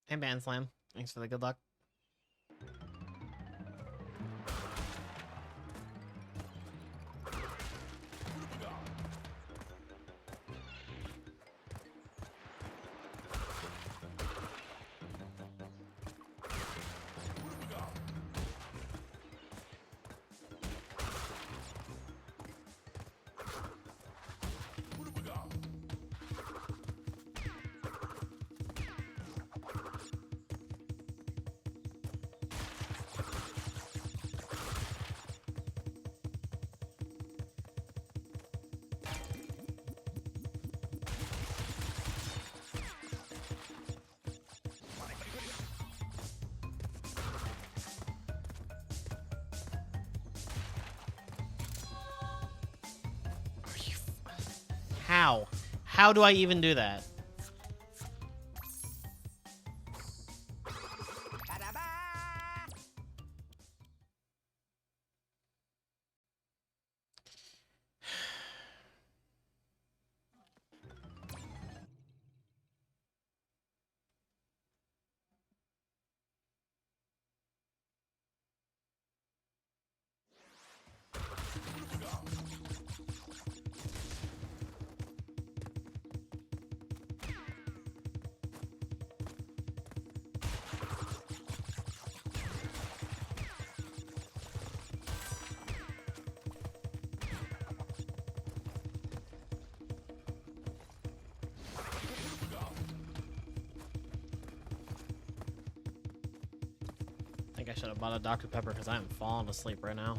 Hey, Band Slam. Thanks for the good luck. How? How do I even do that? I think I should have bought a Dr. Pepper because I am falling asleep right now.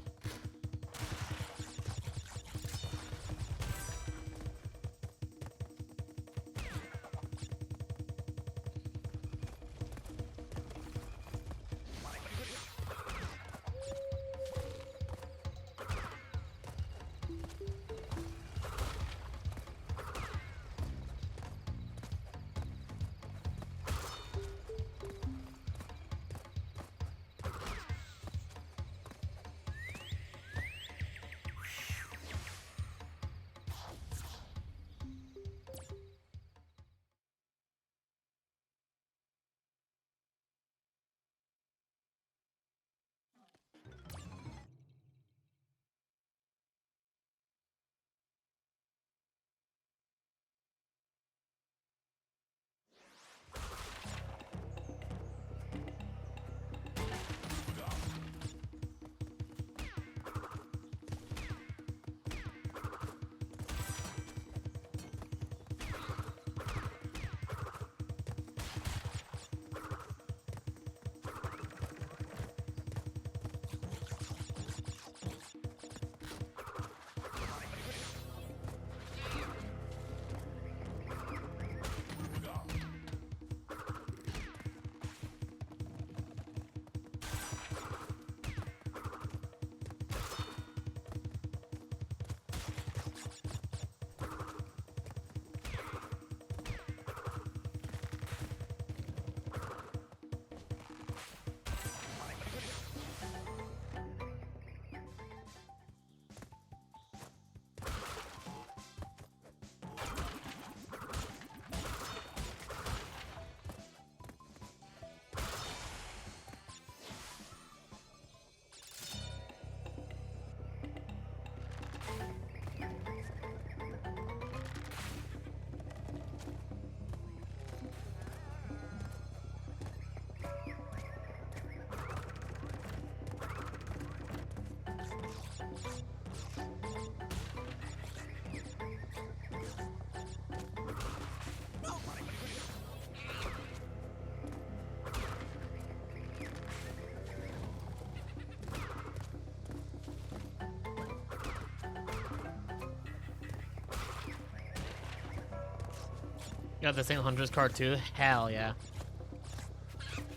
You got the St. Hunter's card too? Hell yeah.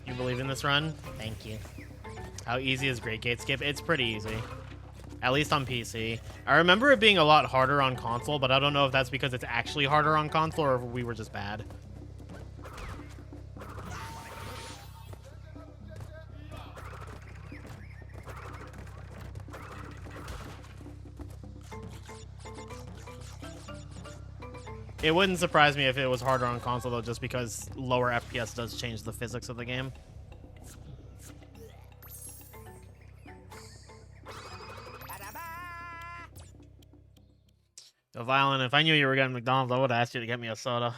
You believe in this run? Thank you. How easy is Great Gate Skip? It's pretty easy. At least on PC. I remember it being a lot harder on console, but I don't know if that's because it's actually harder on console or if we were just bad. It wouldn't surprise me if it was harder on console, though, just because lower FPS does change the physics of the game. So, Violent, if I knew you were getting McDonald's, I would have asked you to get me a soda.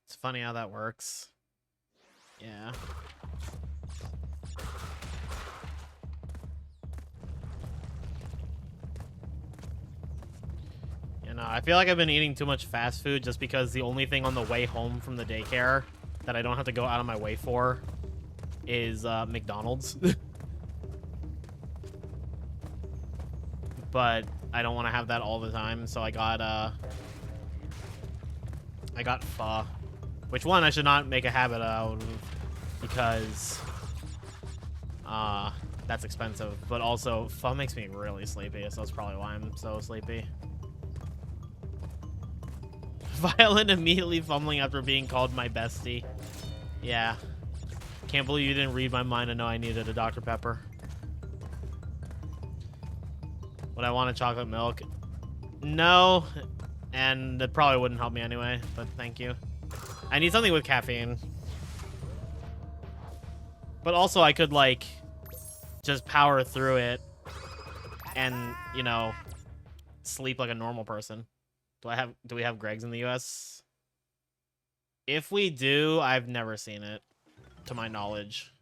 It's funny how that works. Yeah. You know, I feel like I've been eating too much fast food just because the only thing on the way home from the daycare that I don't have to go out of my way for is McDonald's. But I don't want to have that all the time, so I got pho. Which one I should not make a habit out of because that's expensive. But also pho makes me really sleepy, so that's probably why I'm so sleepy. Violent immediately fumbling after being called my bestie. Yeah. Can't believe you didn't read my mind and know I needed a Dr. Pepper. Would I want a chocolate milk? No. And it probably wouldn't help me anyway, but thank you. I need something with caffeine. But also I could, like, just power through it and, you know, sleep like a normal person. Do we have Greg's in the US? If we do, I've never seen it, to my knowledge.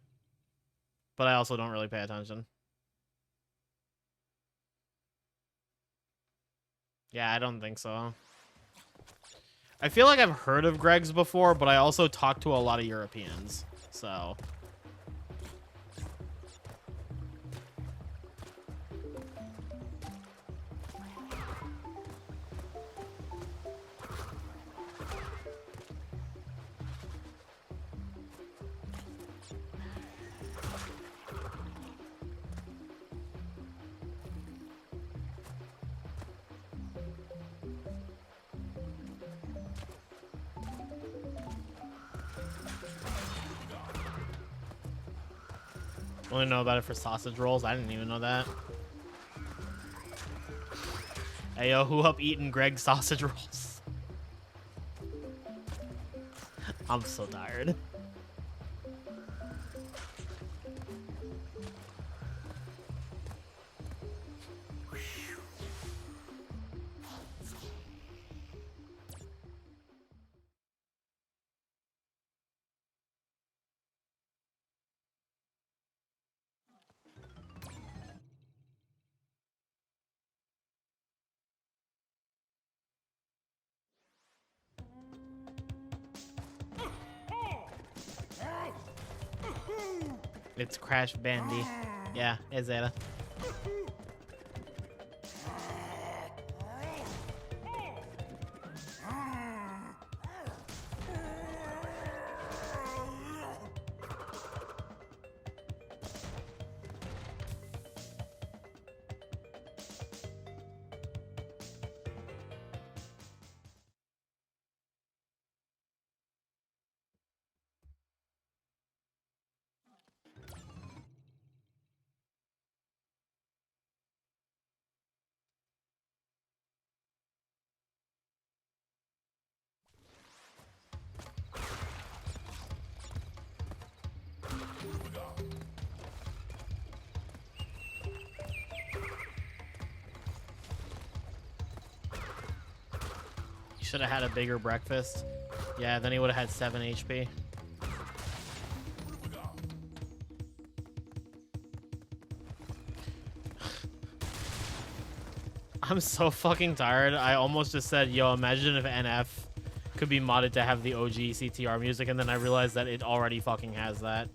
But I also don't really pay attention. Yeah, I don't think so. I feel like I've heard of Greg's before, but I also talk to a lot of Europeans, so... Only know about it for sausage rolls. I didn't even know that. Hey, yo, who up eating Greg's sausage rolls? I'm so tired. It's Crash Bandy. Yeah, it's Zeta. Should have had a bigger breakfast. Yeah, then he would have had 7 HP. I'm so fucking tired. I almost just said, yo, imagine if NF could be modded to have the OG CTR music, and then I realized that it already fucking has that.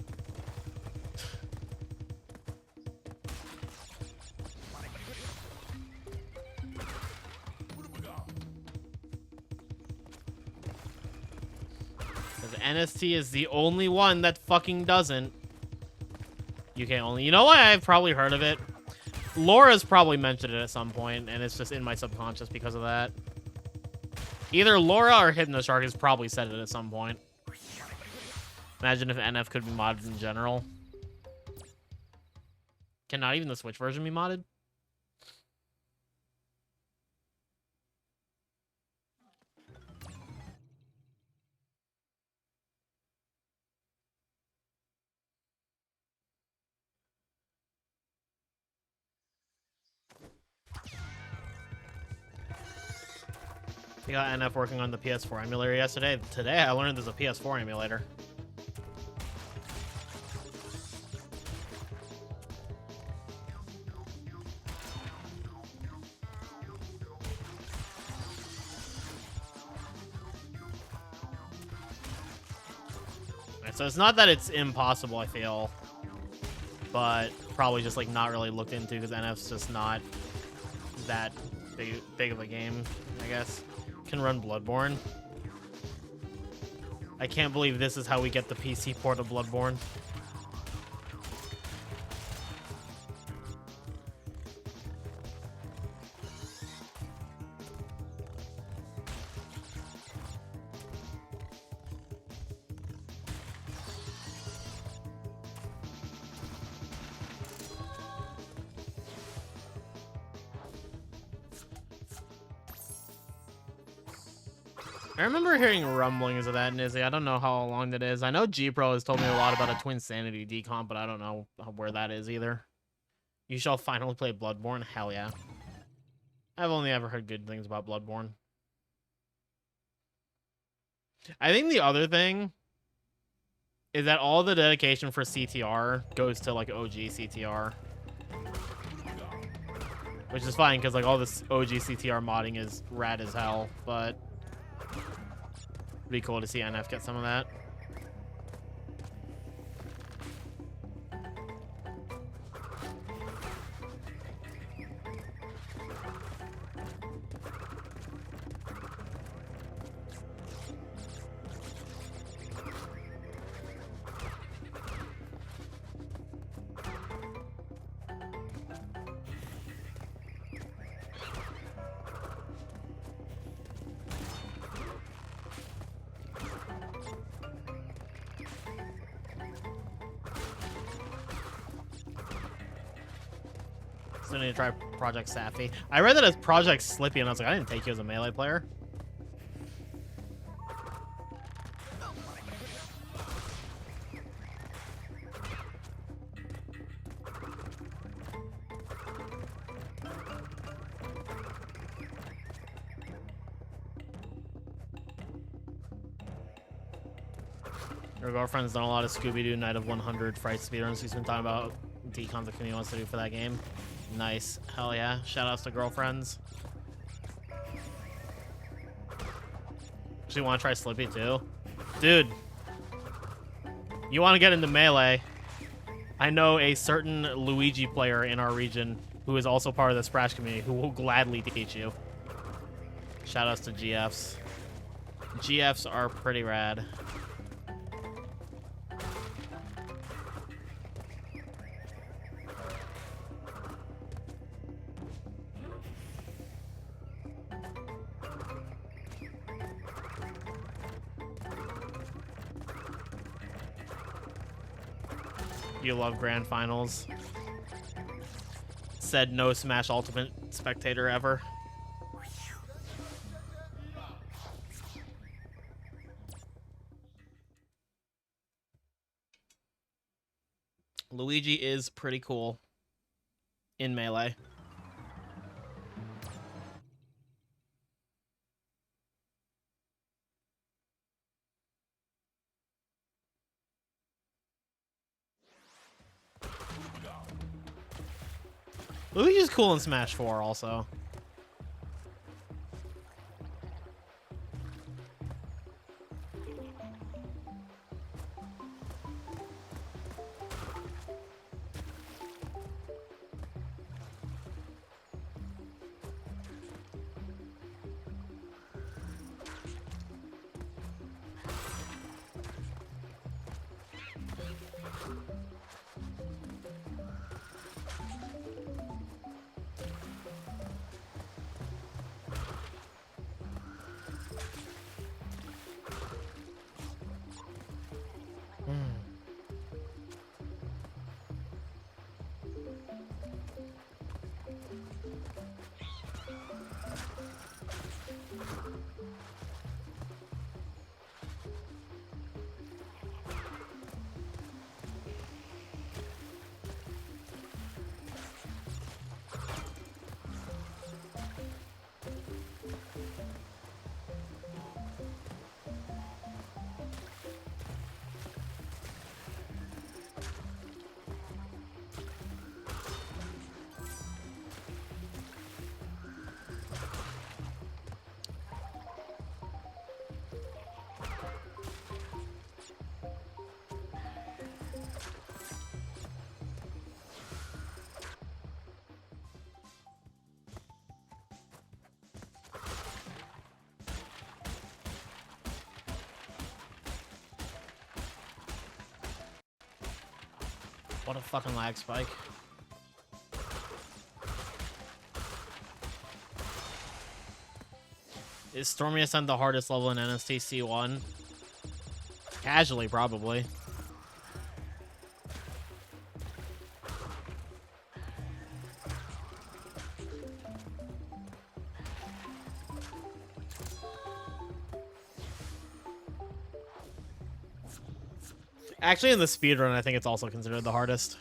NST is the only one that fucking doesn't. UK only. You know what? I've probably heard of it. Laura's probably mentioned it at some point, and it's just in my subconscious because of that. Either Laura or Hypnoshark has probably said it at some point. Imagine if NF could be modded in general. Can not even the Switch version be modded? We got NF working on the PS4 emulator yesterday. Today I learned there's a PS4 emulator. So it's not that it's impossible, I feel, but probably just like not really looked into because NF's just not that big of a game, I guess. Can run Bloodborne. I can't believe this is how we get the PC port of Bloodborne. I remember hearing rumblings of that, Nizzy. I don't know how long that is. I know G-Pro has told me a lot about a Twin Sanity decomp, but I don't know where that is either. You shall finally play Bloodborne? Hell yeah. I've only ever heard good things about Bloodborne. I think the other thing is that all the dedication for CTR goes to, like, OG CTR. Which is fine, because, like, all this OG CTR modding is rad as hell, but it'd be cool to see NF get some of that. Still need to try Project Sappy. I read that as Project Slippy, and I was like, I didn't take you as a melee player. Your girlfriend's done a lot of Scooby-Doo Night of 100 Fright speedruns. She's been talking about decon the community wants to do for that game. Nice. Hell yeah. Shoutouts to girlfriends. Actually want to try Slippy too? Dude. You want to get into Melee? I know a certain Luigi player in our region who is also part of the Sprash community who will gladly teach you. Shoutouts to GFs. GFs are pretty rad. You love grand finals. Said no Smash Ultimate spectator ever. Luigi is pretty cool in Melee. Luigi's cool in Smash 4 also. What a fucking lag spike. Is Stormy Ascent the hardest level in NST-C1? Casually, probably. Actually, in the speedrun, I think it's also considered the hardest.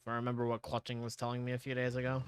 If I remember what clutching was telling me a few days ago.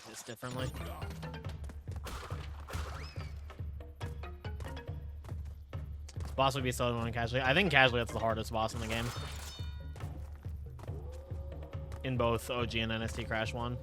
Just differently. This boss would be so annoying casually. I think casually that's the hardest boss in the game. In both OG and NST Crash 1.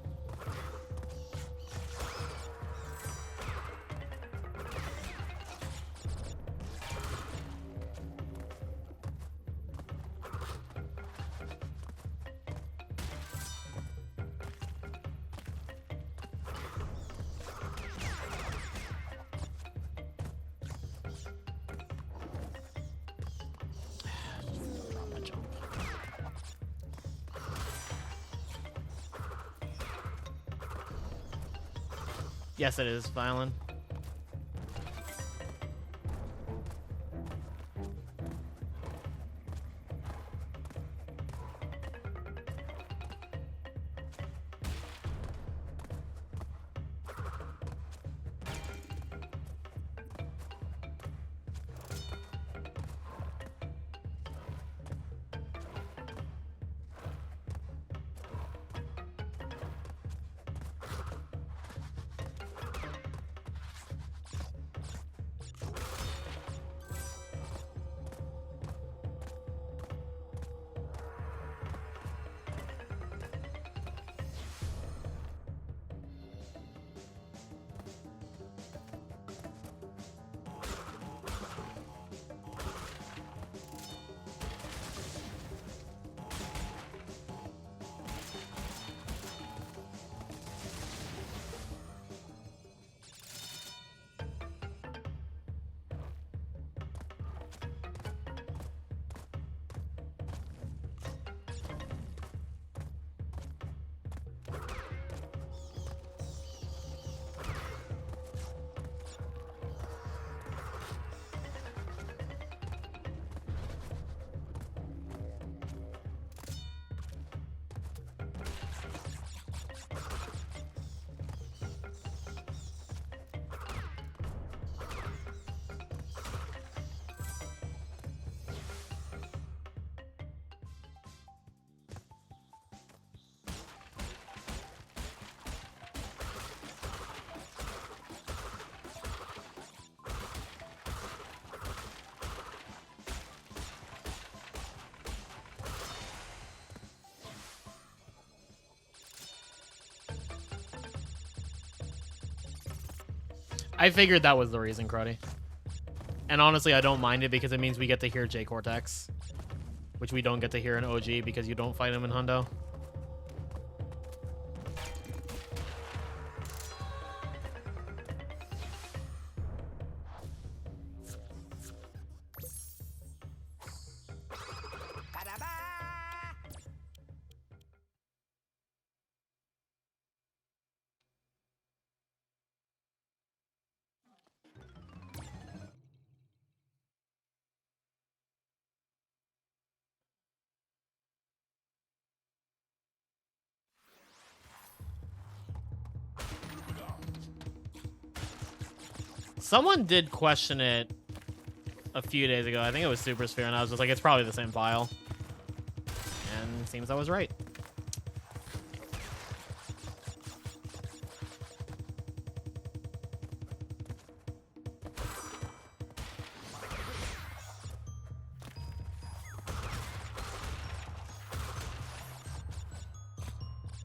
Yes, it is, Violin. I figured that was the reason, Cruddy. And honestly, I don't mind it because it means we get to hear J Cortex, which we don't get to hear in OG because you don't fight him in Hundo. Someone did question it a few days ago. I think it was Supersphere, and I was just like, it's probably the same file. And it seems I was right.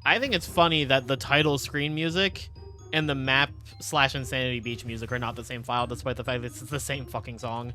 I think it's funny that the title screen music and the map / Insanity Beach music are not the same file, despite the fact that it's the same fucking song.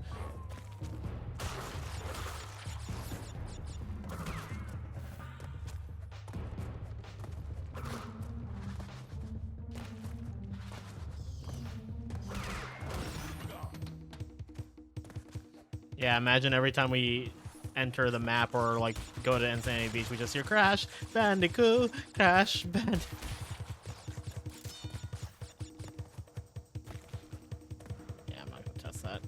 Yeah, imagine every time we enter the map or like go to Insanity Beach, we just hear Crash Bandicoot, Crash Bandicoot. Yeah, I'm not gonna test that.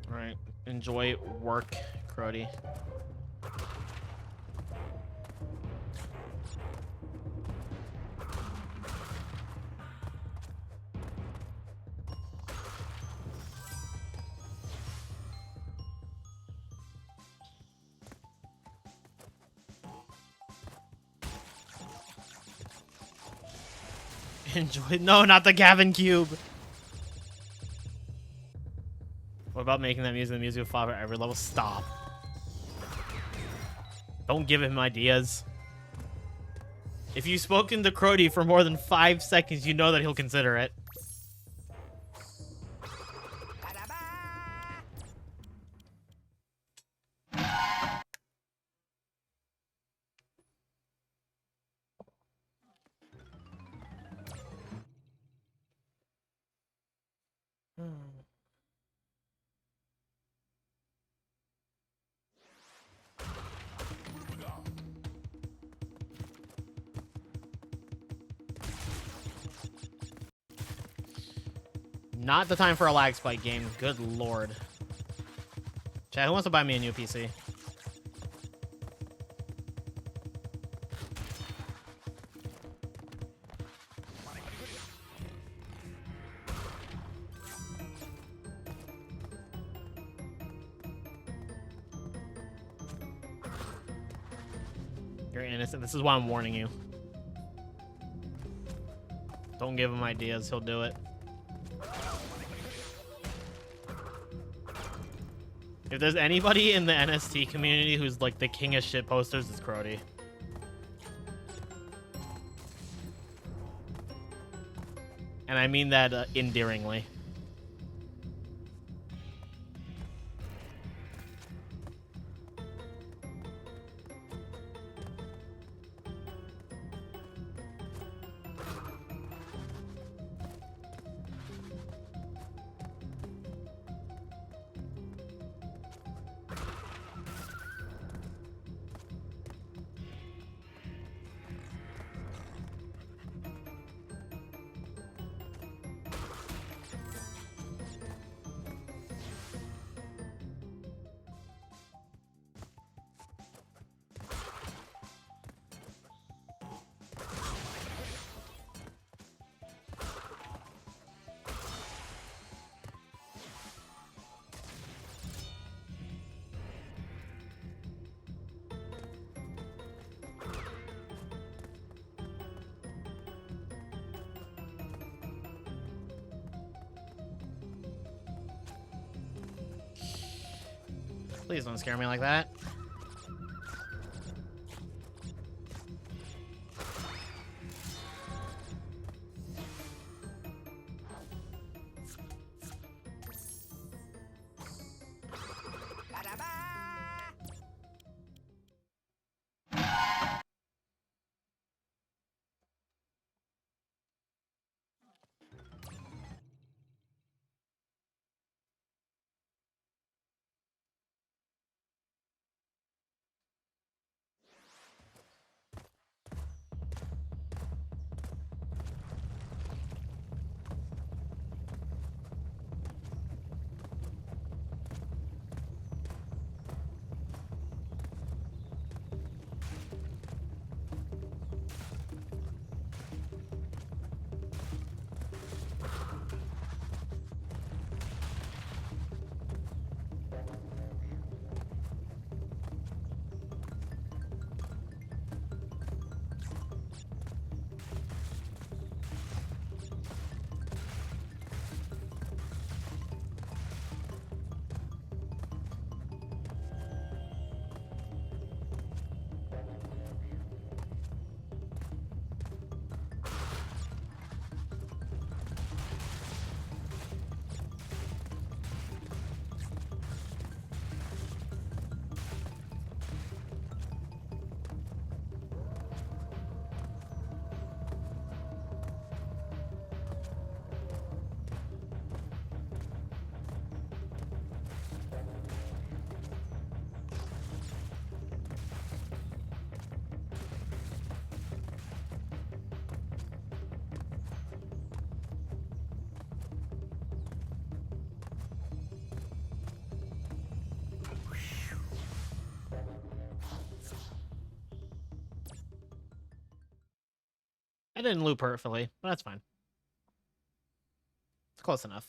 All right, enjoy work, Crody. Enjoy. No, not the Gavin Cube. What about making that music the music of Father at every level? Stop. Don't give him ideas. If you've spoken to Crody for more than 5 seconds, you know that he'll consider it. Not the time for a lag spike game. Good lord. Chat, who wants to buy me a new PC? You're innocent. This is why I'm warning you. Don't give him ideas. He'll do it. If there's anybody in the NST community who's like the king of shit posters, it's Crody. And I mean that endearingly. Please don't scare me like that. didn't loop perfectly, but that's fine. It's close enough.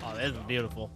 Oh, this is beautiful.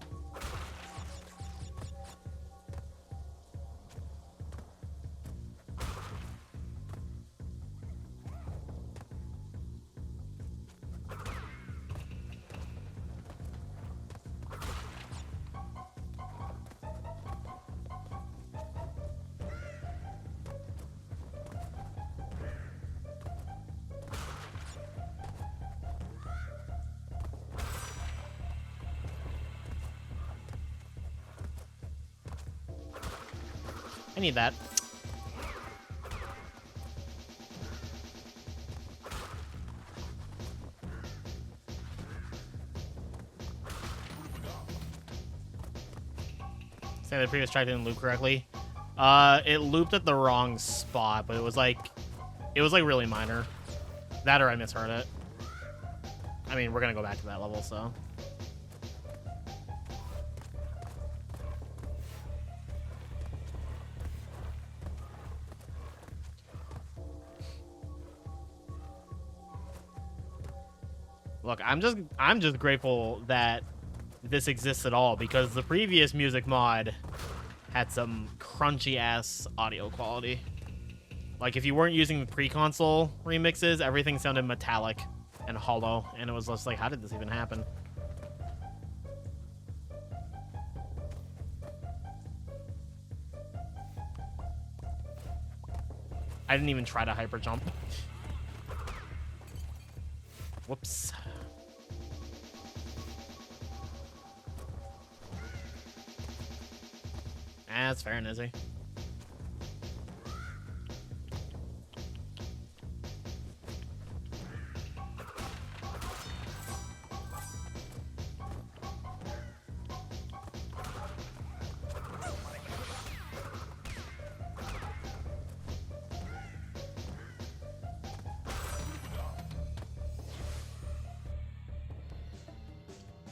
I need that. Say the previous track didn't loop correctly. It looped at the wrong spot, but it was like really minor. That or I misheard it. I mean, we're gonna go back to that level, so. Look, I'm just grateful that this exists at all, because the previous music mod had some crunchy ass audio quality. Like, if you weren't using the pre-console remixes, everything sounded metallic and hollow, and it was just like, how did this even happen? I didn't even try to hyper jump. Whoops. That's fair, Nizzy.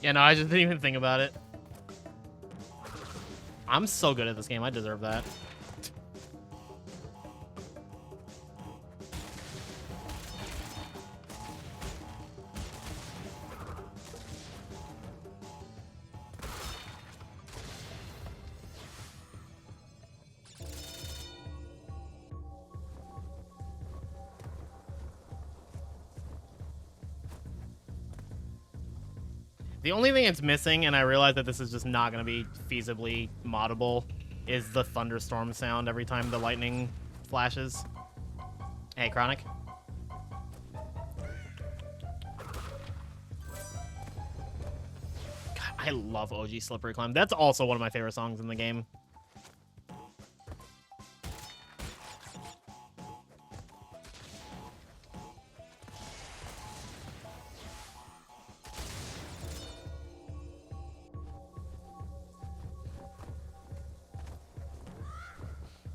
Yeah, no, I just didn't even think about it. I'm so good at this game. I deserve that. The only thing it's missing, and I realize that this is just not going to be feasibly moddable, is the thunderstorm sound every time the lightning flashes. Hey, Chronic. God, I love OG Slippery Climb. That's also one of my favorite songs in the game.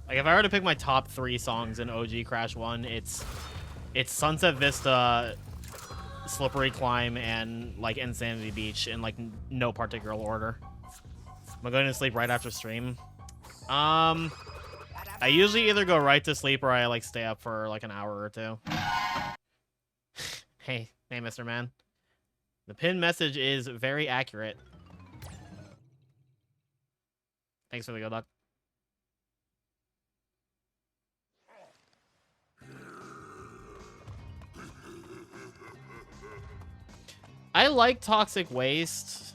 Like, if I were to pick my top 3 songs in OG Crash 1, it's Sunset Vista, Slippery Climb, and, like, Insanity Beach in, like, no particular order. Am I going to sleep right after stream? I usually either go right to sleep or I, like, stay up for, like, an hour or 2. Hey, Mr. Man. The pinned message is very accurate. Thanks for the good luck. I like Toxic Waste.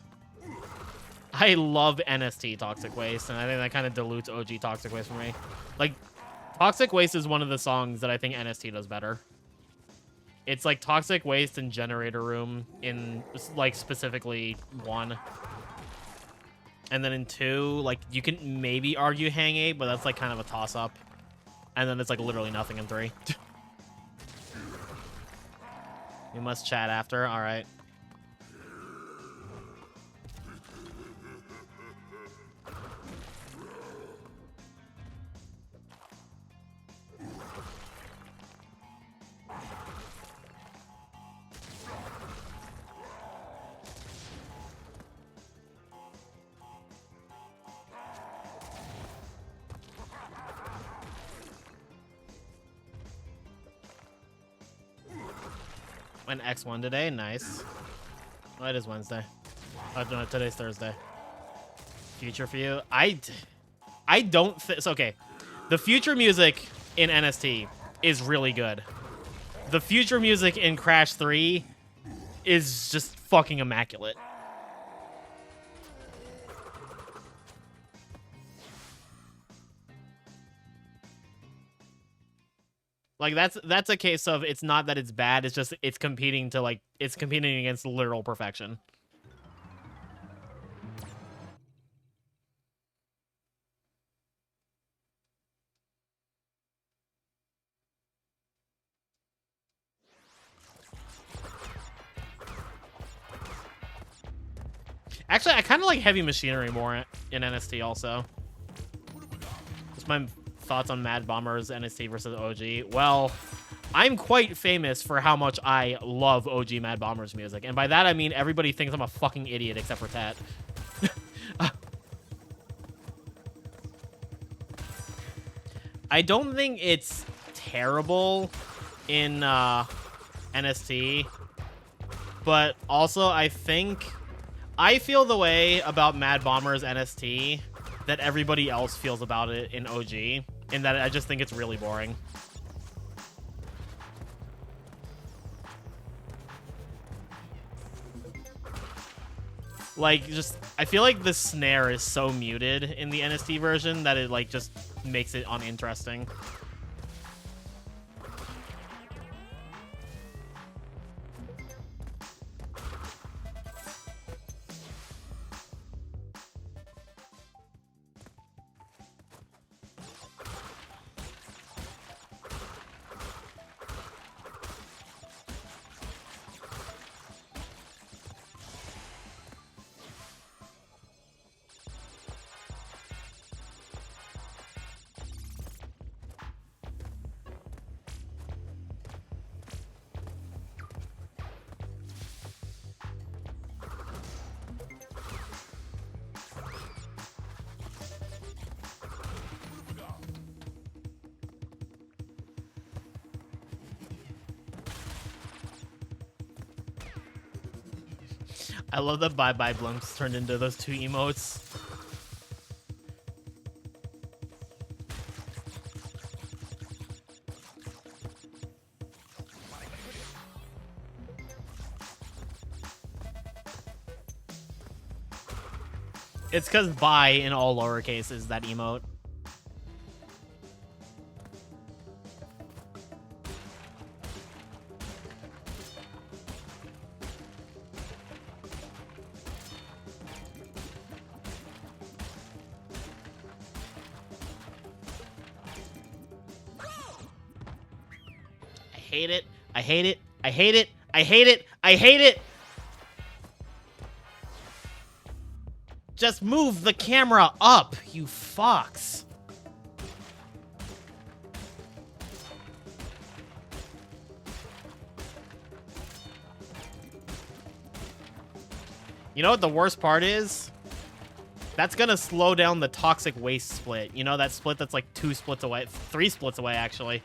I love NST Toxic Waste, and I think that kind of dilutes OG Toxic Waste for me. Like, Toxic Waste is one of the songs that I think NST does better. It's like Toxic Waste and Generator Room in, like, specifically 1. And then in 2, like, you can maybe argue Hang 8, but that's, like, kind of a toss-up. And then it's, like, literally nothing in 3. We must chat after. All right. Went X1 today. Nice. Oh, it is Wednesday. Oh, no, today's Thursday. Future for you? I don't think... So, okay. The future music in NST is really good. The future music in Crash 3 is just fucking immaculate. Like that's a case of it's not that it's bad, it's just it's competing to like it's competing against literal perfection. Actually, I kind of like Heavy Machinery more in NST also. Just my thoughts on Mad Bomber's NST versus OG. Well, I'm quite famous for how much I love OG Mad Bomber's music. And by that, I mean everybody thinks I'm a fucking idiot except for Tat. I don't think it's terrible in NST. But also, I feel the way about Mad Bomber's NST that everybody else feels about it in OG, in that I just think it's really boring. Like, just, I feel like the snare is so muted in the NST version that it, like, just makes it uninteresting. I love that Bye Bye Blumps turned into those two emotes. It's because bye in all lowercase is that emote. I hate it. I hate it. I hate it. I hate it. I hate it. Just move the camera up, you fucks. You know what the worst part is? That's gonna slow down the toxic waste split. You know that split that's like 2 splits away, 3 splits away, actually.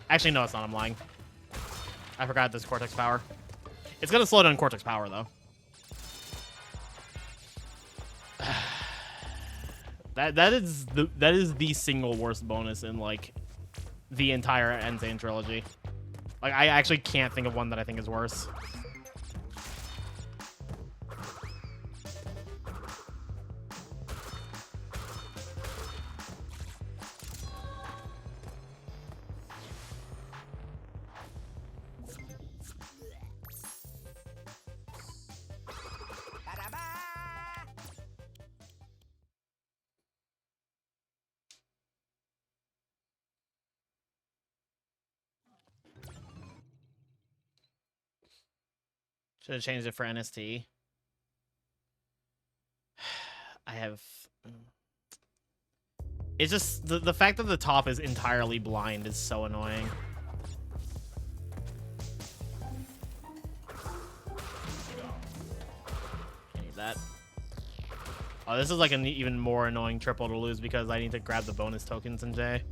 Actually, no, it's not. I'm lying. I forgot this Cortex power. It's gonna slow down Cortex power, though. That is the single worst bonus in like the entire Insane trilogy. Like I actually can't think of one that I think is worse. Should have changed it for NST. I have... It's just... The fact that the top is entirely blind is so annoying. I need that. Oh, this is like an even more annoying triple to lose because I need to grab the bonus tokens in J.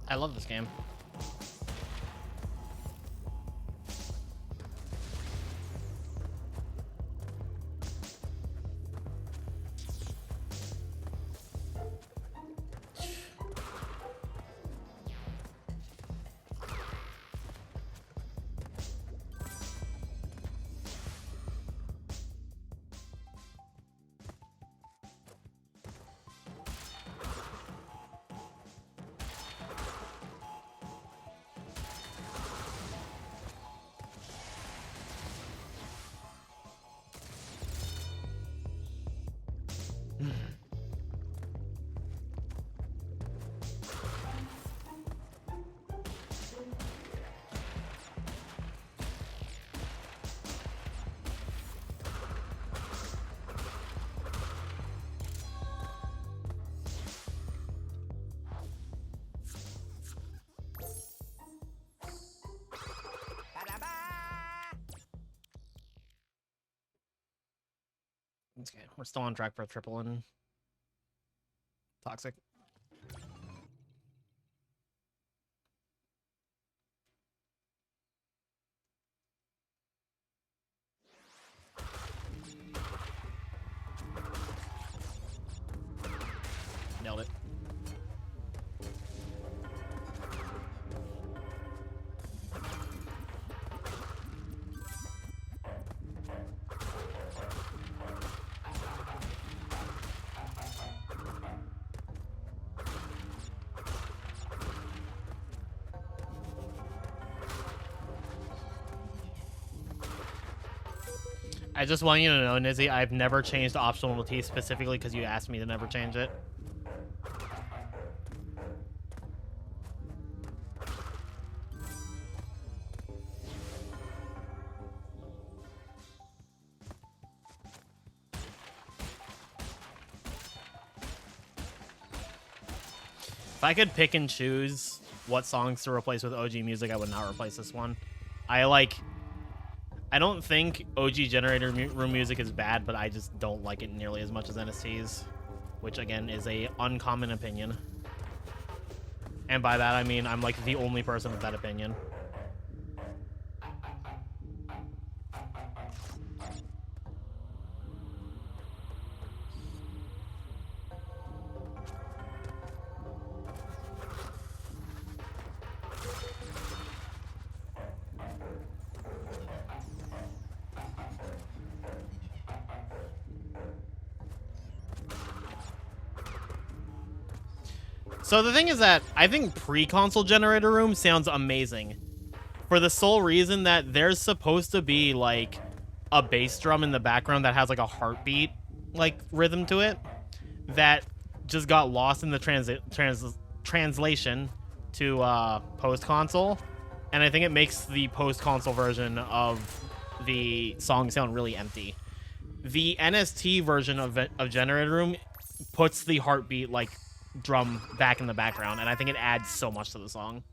I love this game. Okay, we're still on track for a triple and Toxic. Nailed it. I just want you to know, Nizzy, I've never changed optional T specifically because you asked me to never change it. If I could pick and choose what songs to replace with OG music, I would not replace this one. I don't think OG generator room music is bad, but I just don't like it nearly as much as NST's, which again is a uncommon opinion. And by that I mean I'm like the only person with that opinion. So the thing is that I think pre-console generator room sounds amazing for the sole reason that there's supposed to be like a bass drum in the background that has like a heartbeat like rhythm to it that just got lost in the translation to post-console, and I think it makes the post-console version of the song sound really empty. The NST version of generator room puts the heartbeat like drum back in the background, and I think it adds so much to the song.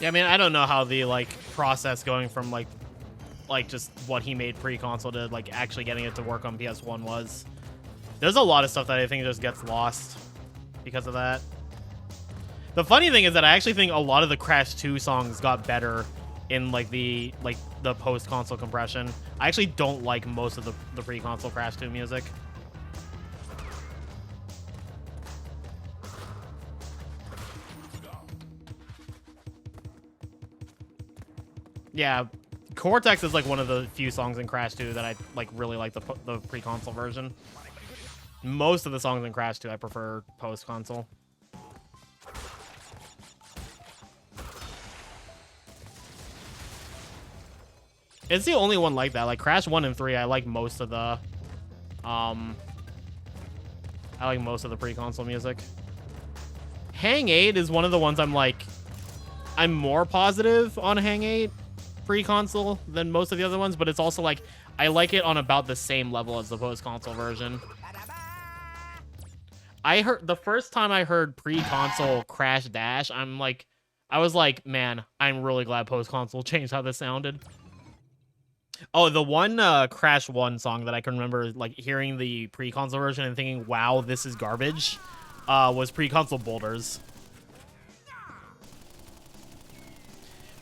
Yeah, I mean, I don't know how the like process going from like just what he made pre-console to like actually getting it to work on PS1 was. There's a lot of stuff that I think just gets lost because of that. The funny thing is that I actually think a lot of the Crash 2 songs got better in like the post-console compression. I actually don't like most of the pre-console Crash 2 music. Yeah, Cortex is like one of the few songs in Crash 2 that I like really like the pre-console version. Most of the songs in Crash 2 I prefer post-console. It's the only one like that. Like Crash 1 and 3, I like most of the pre-console music. Hang 8 is one of the ones I'm more positive on Hang 8 pre-console than most of the other ones, but it's also like I like it on about the same level as the post-console version. I heard the first time I heard pre-console Crash Dash, I was like, man, I'm really glad post-console changed how this sounded. Oh, the one Crash 1 song that I can remember like hearing the pre-console version and thinking, wow, this is garbage, was pre-console Boulders.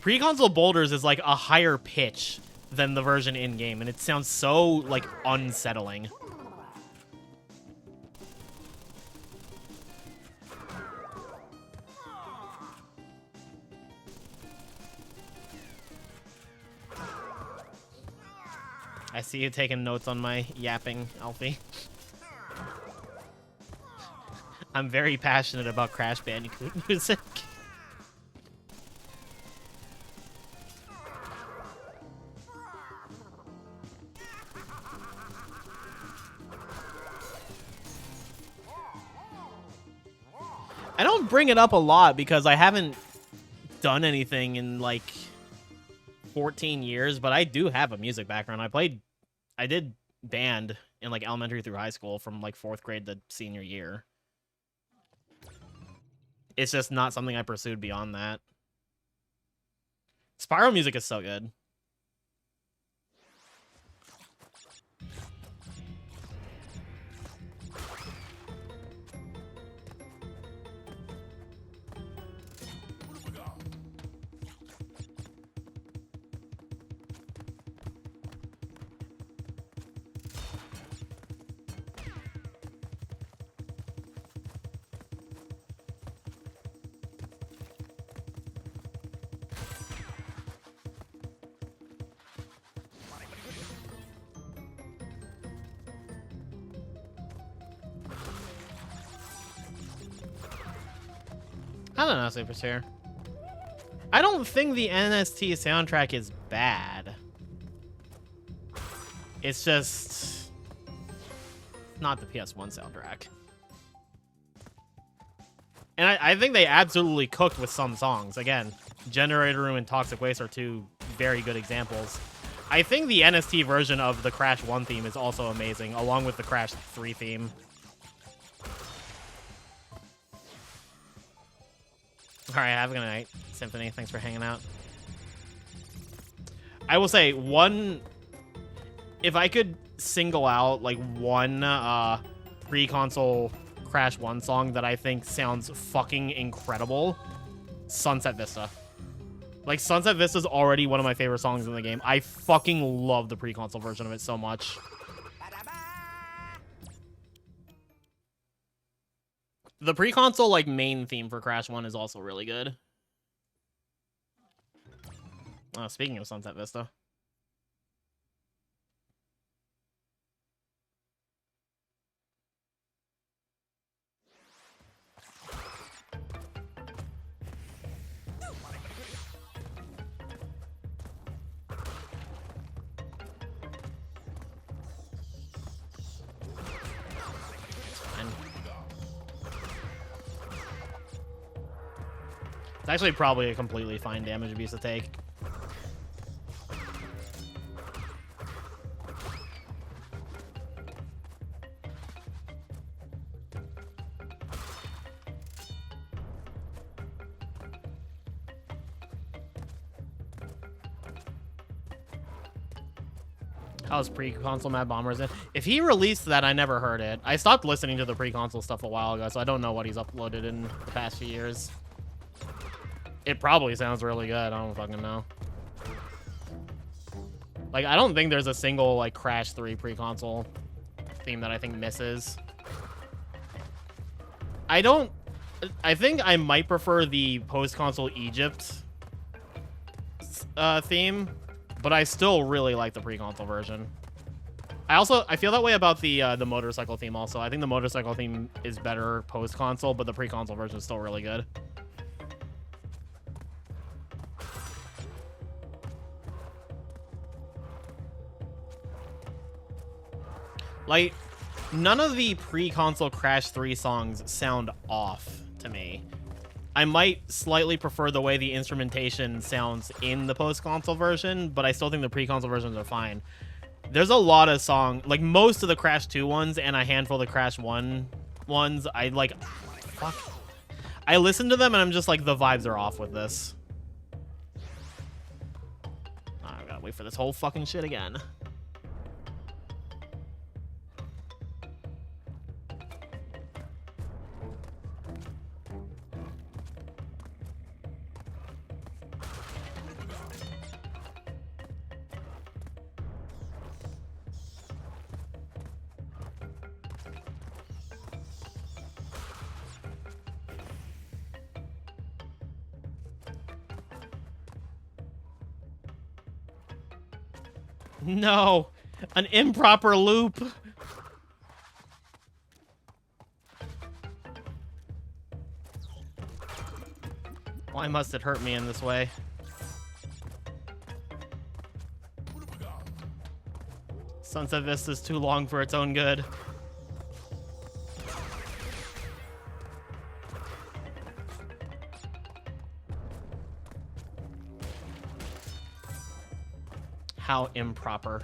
Pre-console Boulders is like a higher pitch than the version in-game, and it sounds so like unsettling. I see you taking notes on my yapping, Alfie. I'm very passionate about Crash Bandicoot music. I don't bring it up a lot because I haven't done anything in like 14 years, but I do have a music background. I did band in like elementary through high school from like 4th grade to senior year. It's just not something I pursued beyond that. Spyro music is so good. I don't know, Super Sphere. I don't think the NST soundtrack is bad. It's just not the PS1 soundtrack. And I think they absolutely cooked with some songs. Again, Generator Room and Toxic Waste are two very good examples. I think the NST version of the Crash 1 theme is also amazing, along with the Crash 3 theme. All right, have a good night, Symphony. Thanks for hanging out. I will say if I could single out like one pre-console Crash 1 song that I think sounds fucking incredible, Sunset Vista. Like, Sunset Vista is already one of my favorite songs in the game. I fucking love the pre-console version of it so much. The pre-console, like, main theme for Crash 1 is also really good. Speaking of Sunset Vista. It's actually probably a completely fine damage abuse to take. How's pre-console Mad Bombers in? If he released that, I never heard it. I stopped listening to the pre-console stuff a while ago, so I don't know what he's uploaded in the past few years. It probably sounds really good. I don't fucking know. Like, I don't think there's a single, like, Crash 3 pre-console theme that I think misses. I think I might prefer the post-console Egypt theme, but I still really like the pre-console version. I feel that way about the motorcycle theme also. I think the motorcycle theme is better post-console, but the pre-console version is still really good. Like, none of the pre-console Crash 3 songs sound off to me. I might slightly prefer the way the instrumentation sounds in the post-console version, but I still think the pre-console versions are fine. There's a lot of songs, like most of the Crash 2 ones and a handful of the Crash 1 ones, I like, fuck. I listen to them and I'm just like, the vibes are off with this. I gotta wait for this whole fucking shit again. No, an improper loop. Why must it hurt me in this way? Sunset Vista's too long for its own good. How improper.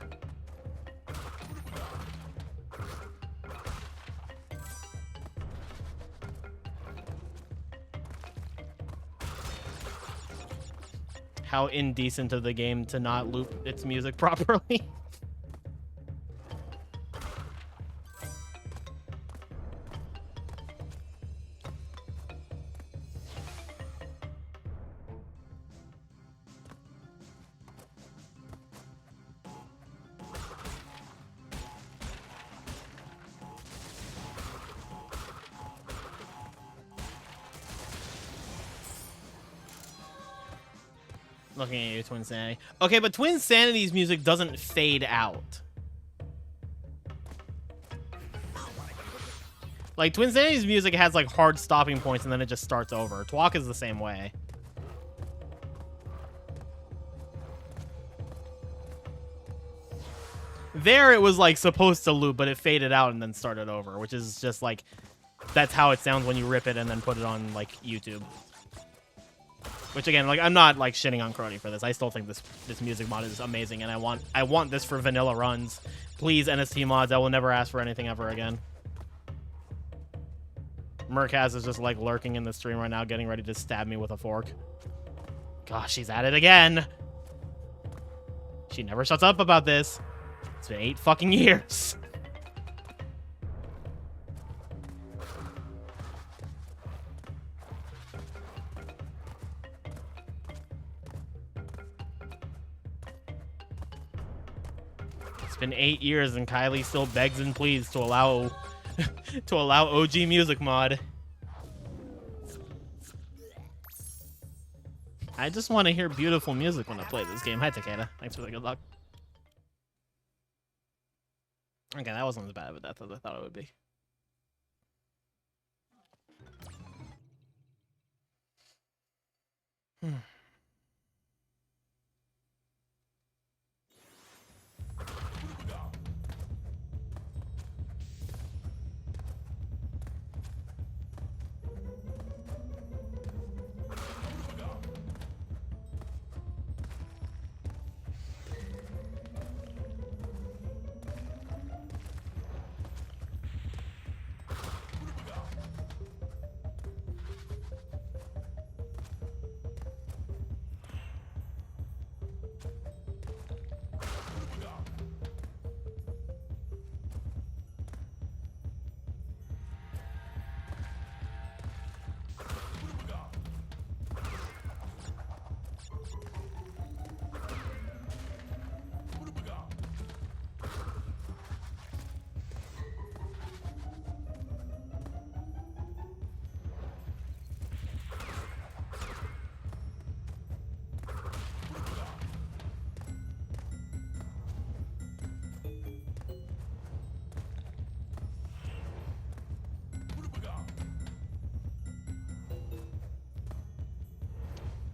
How indecent of the game to not loop its music properly. Looking at you, Twin Sanity. Okay, but Twin Sanity's music doesn't fade out. Like, Twin Sanity's music has, like, hard stopping points and then it just starts over. Twalk is the same way. There, it was, like, supposed to loop, but it faded out and then started over, which is just, like, that's how it sounds when you rip it and then put it on, like, YouTube. Which again, like, I'm not like shitting on Crony for this. I still think this music mod is amazing, and I want this for vanilla runs. Please, NST mods. I will never ask for anything ever again. Murkaz is just like lurking in the stream right now, getting ready to stab me with a fork. Gosh, she's at it again. She never shuts up about this. It's been 8 fucking years. It's been 8 years and Kylie still begs and pleads to allow to allow OG music mod. I just want to hear beautiful music when I play this game. Hi, Takeda. Thanks for the good luck. Okay, that wasn't as bad of a death as I thought it would be.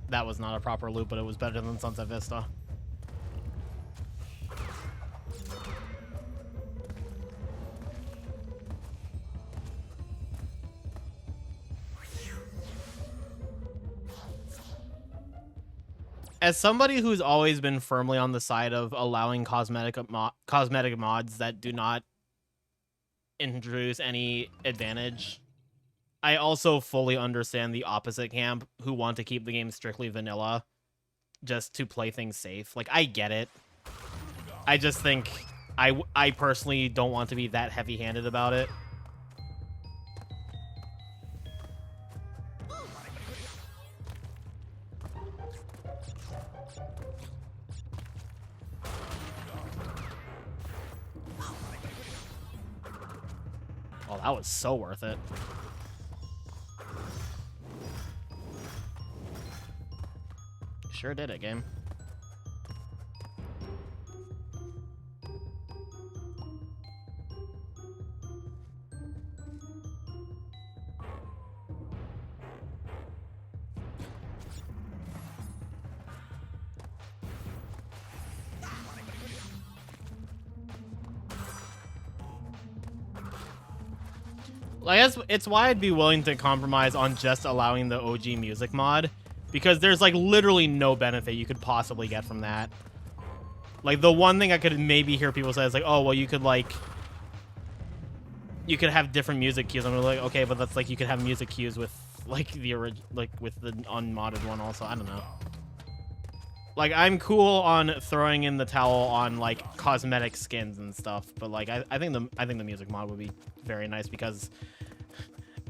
That was not a proper loop, but it was better than Sunset Vista. as somebody who's always been firmly on the side of allowing cosmetic mods that do not introduce any advantage, I also fully understand the opposite camp who want to keep the game strictly vanilla just to play things safe. Like, I get it. I just think I personally don't want to be that heavy-handed about it. Oh, that was so worth it. Sure did it, game. I guess it's why I'd be willing to compromise on just allowing the OG music mod, because there's like literally no benefit you could possibly get from that. Like, the one thing I could maybe hear people say is like, oh, well, you could have different music cues. I'm like, okay, but that's like you could have music cues with like the with the unmodded one also. I don't know. Like, I'm cool on throwing in the towel on like cosmetic skins and stuff, but like I think the music mod would be very nice, because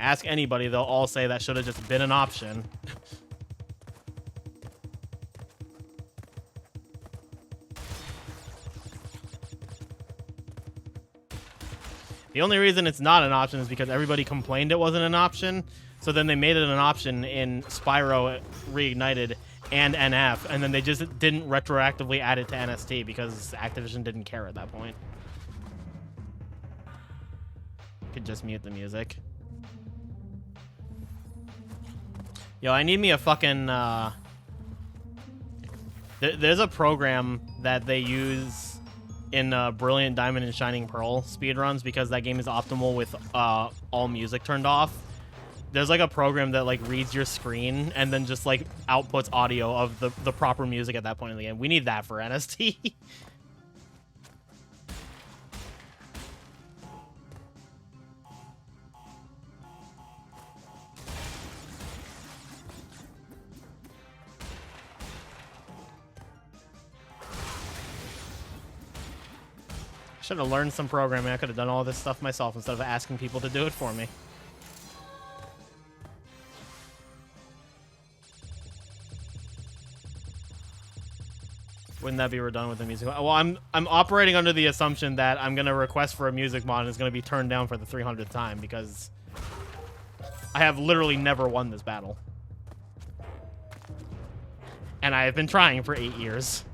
ask anybody, they'll all say that should have just been an option. The only reason it's not an option is because everybody complained it wasn't an option, so then they made it an option in Spyro Reignited and NF, and then they just didn't retroactively add it to NST because Activision didn't care at that point. Could just mute the music. Yo, I need me a fucking, there's a program that they use in Brilliant Diamond and Shining Pearl speedruns, because that game is optimal with all music turned off. There's like a program that like reads your screen and then just like outputs audio of the proper music at that point in the game. We need that for NST. Should have learned some programming. I could have done all this stuff myself instead of asking people to do it for me. Wouldn't that be redundant with the music mod? Well, I'm operating under the assumption that I'm gonna request for a music mod and it's gonna be turned down for the 300th time, because I have literally never won this battle. And I have been trying for 8 years.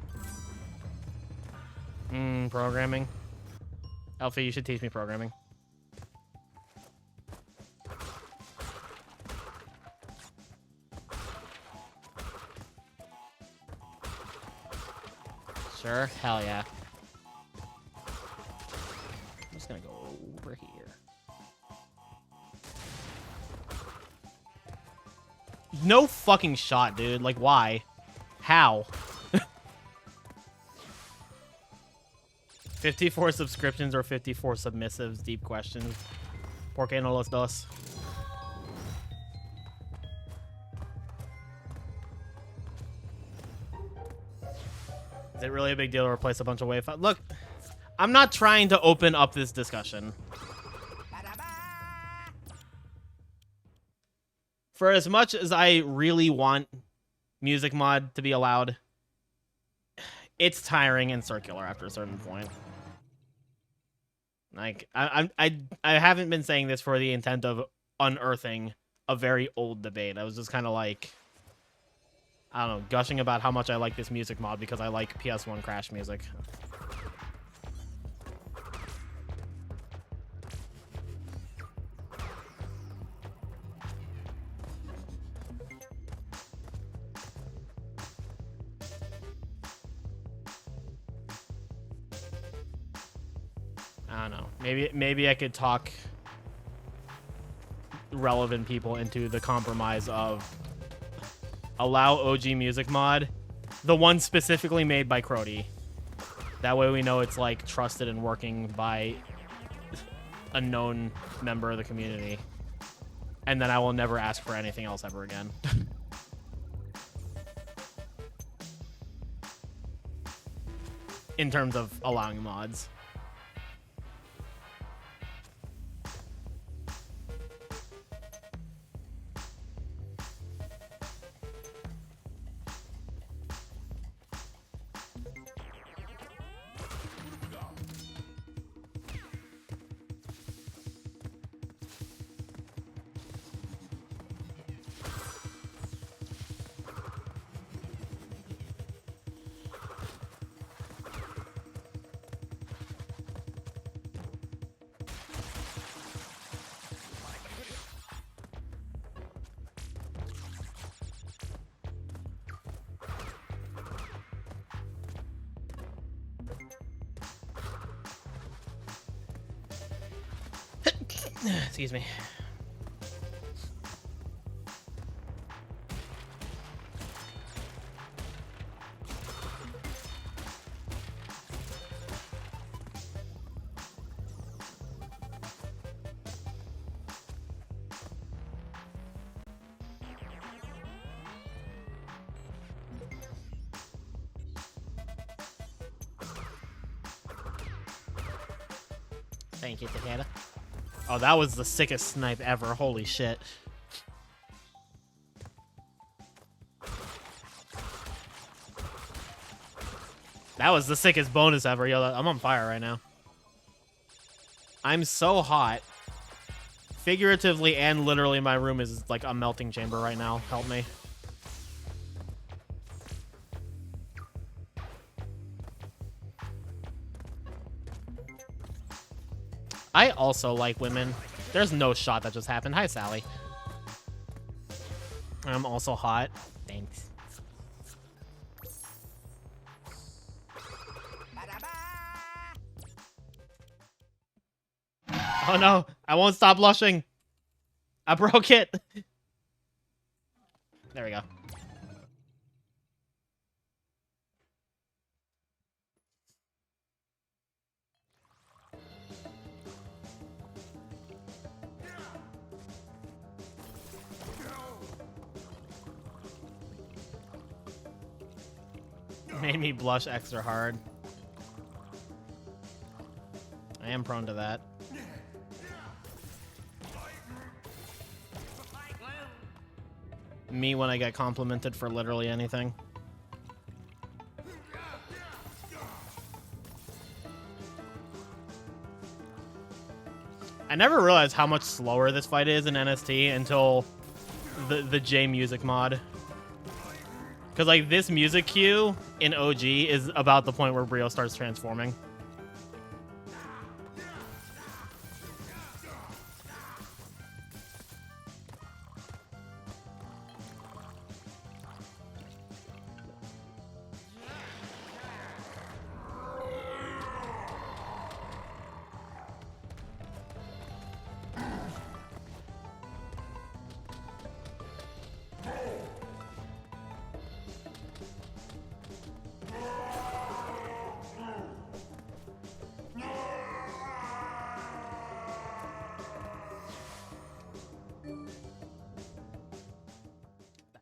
Programming. Alfie, you should teach me programming. Sure, hell yeah. I'm just gonna go over here. No fucking shot, dude. Like, why? How? 54 subscriptions or 54 submissives? Deep questions. ¿Por qué no los dos? Is it really a big deal to replace a bunch of wave files? Look, I'm not trying to open up this discussion. For as much as I really want music mod to be allowed, it's tiring and circular after a certain point. Like, I haven't been saying this for the intent of unearthing a very old debate. I was just kind of like, I don't know, gushing about how much I like this music mod because I like PS1 Crash music. I don't know. Maybe I could talk relevant people into the compromise of allow OG music mod The one specifically made by Crody. That way we know it's like trusted and working by a known member of the community. And then I will never ask for anything else ever again. In terms of allowing mods. Excuse me. Thank you, Takeda. Oh, that was the sickest snipe ever. Holy shit. That was the sickest bonus ever. Yo, I'm on fire right now. I'm so hot. Figuratively and literally, my room is like a melting chamber right now. Help me. I also like women. There's no shot that just happened. Hi, Sally. I'm also hot. Thanks. Oh no, I won't stop blushing. I broke it. There we go. Made me blush extra hard. I am prone to that. Me when I get complimented for literally anything. I never realized how much slower this fight is in NST until the J music mod. Because, like, this music cue in OG is about the point where Brio starts transforming.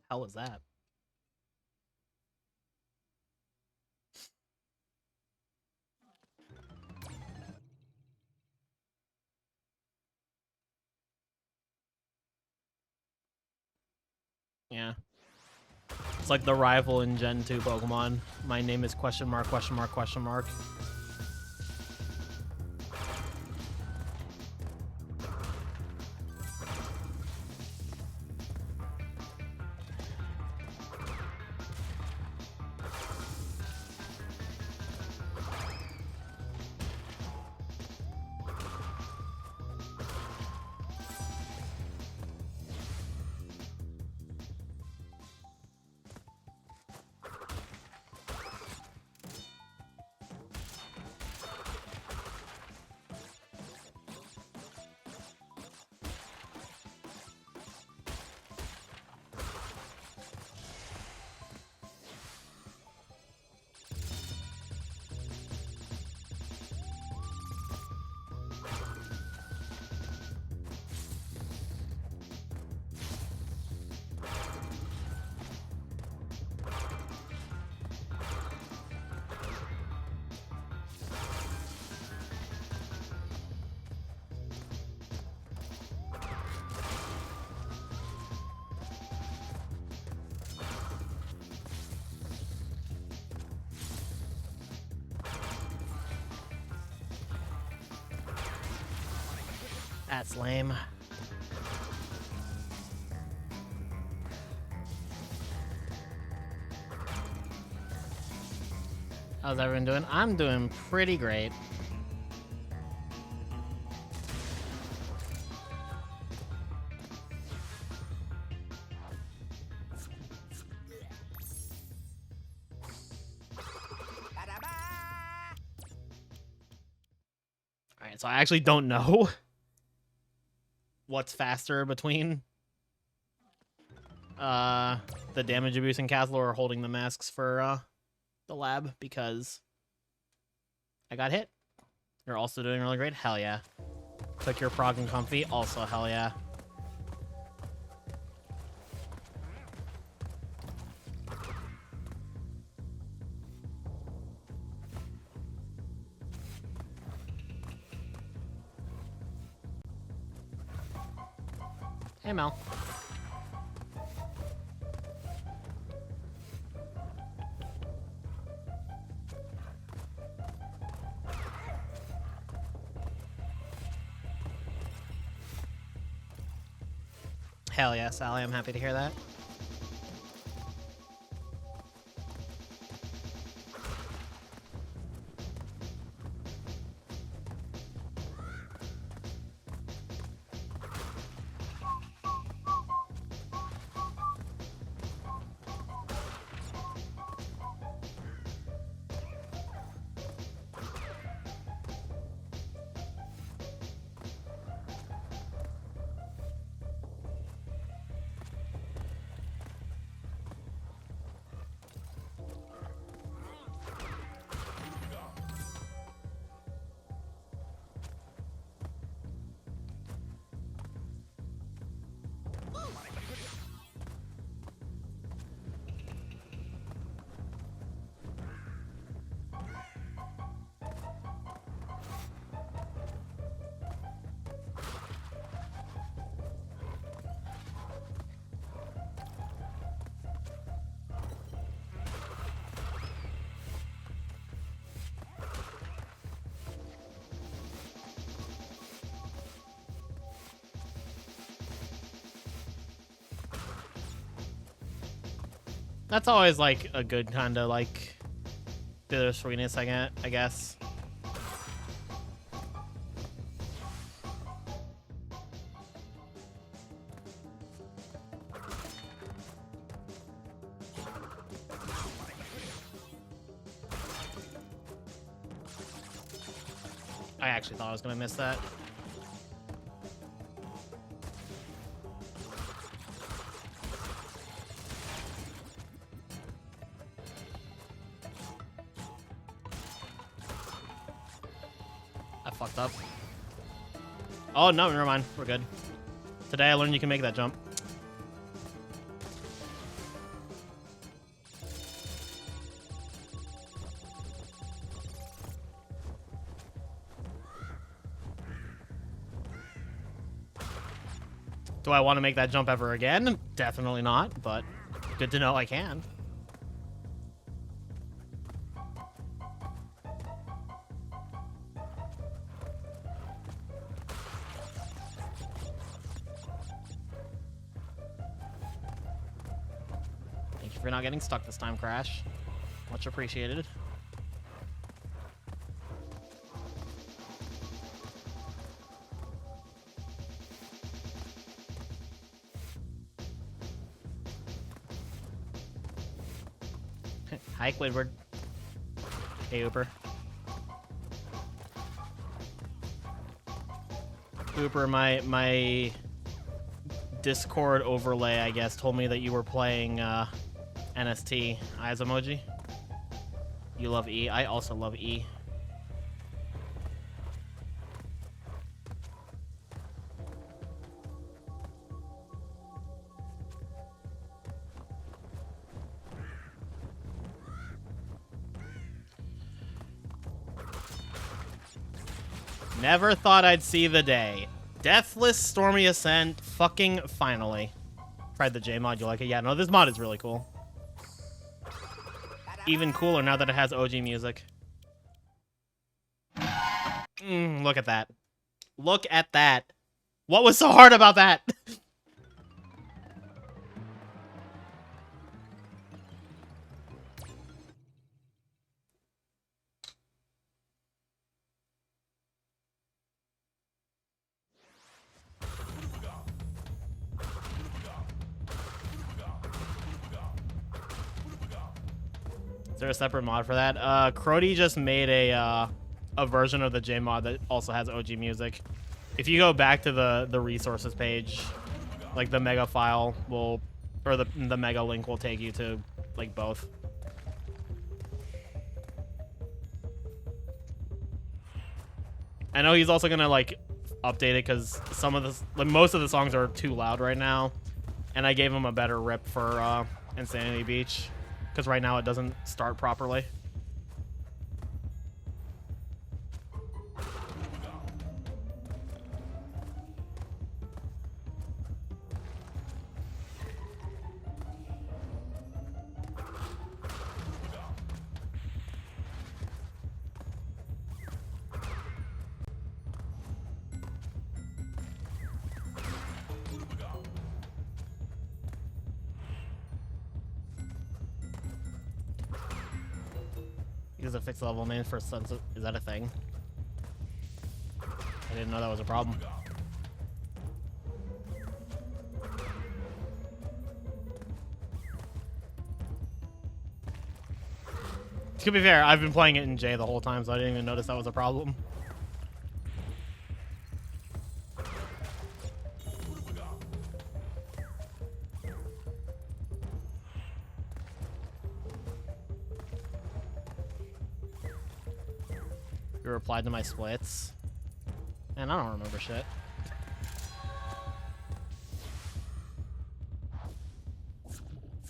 Hell was that? Yeah. It's like the rival in Gen 2 Pokemon. My name is question mark, question mark, question mark. That's lame. How's everyone doing? I'm doing pretty great. Alright, so I actually don't know what's faster between the damage abusing castle or holding the masks for the lab, because I got hit. You're also doing really great. Hell yeah. Took your prog and comfy. Also hell yeah. Hey Mel. Hell yeah, Sally, I'm happy to hear that. That's always like a good kind of like bittersweetness, I guess. I actually thought I was gonna miss that. Fucked up. Oh, no, never mind. We're good. Today I learned you can make that jump. Do I want to make that jump ever again? Definitely not, but good to know I can. For not getting stuck this time, Crash. Much appreciated. Hi, Squidward. Hey, Ooper. Ooper, my Discord overlay, I guess, told me that you were playing NST. Eyes emoji. You love E. I also love E. Never thought I'd see the day. Deathless Stormy Ascent, fucking finally. Tried the J mod, you like it? Yeah, no, this mod is really cool. Even cooler now that it has OG music. Look at that. Look at that. What was so hard about that? Is there a separate mod for that? Crody just made a version of the J mod that also has OG music. If you go back to the resources page, like the mega file will, or the mega link will take you to like both. I know he's also gonna like update it because some of the, like, most of the songs are too loud right now, and I gave him a better rip for Insanity Beach because right now it doesn't start properly. Use a fixed level name for sunset. Is that a thing? I didn't know that was a problem. To be fair, I've been playing it in J the whole time, so I didn't even notice that was a problem. You replied to my splits. Man, I don't remember shit.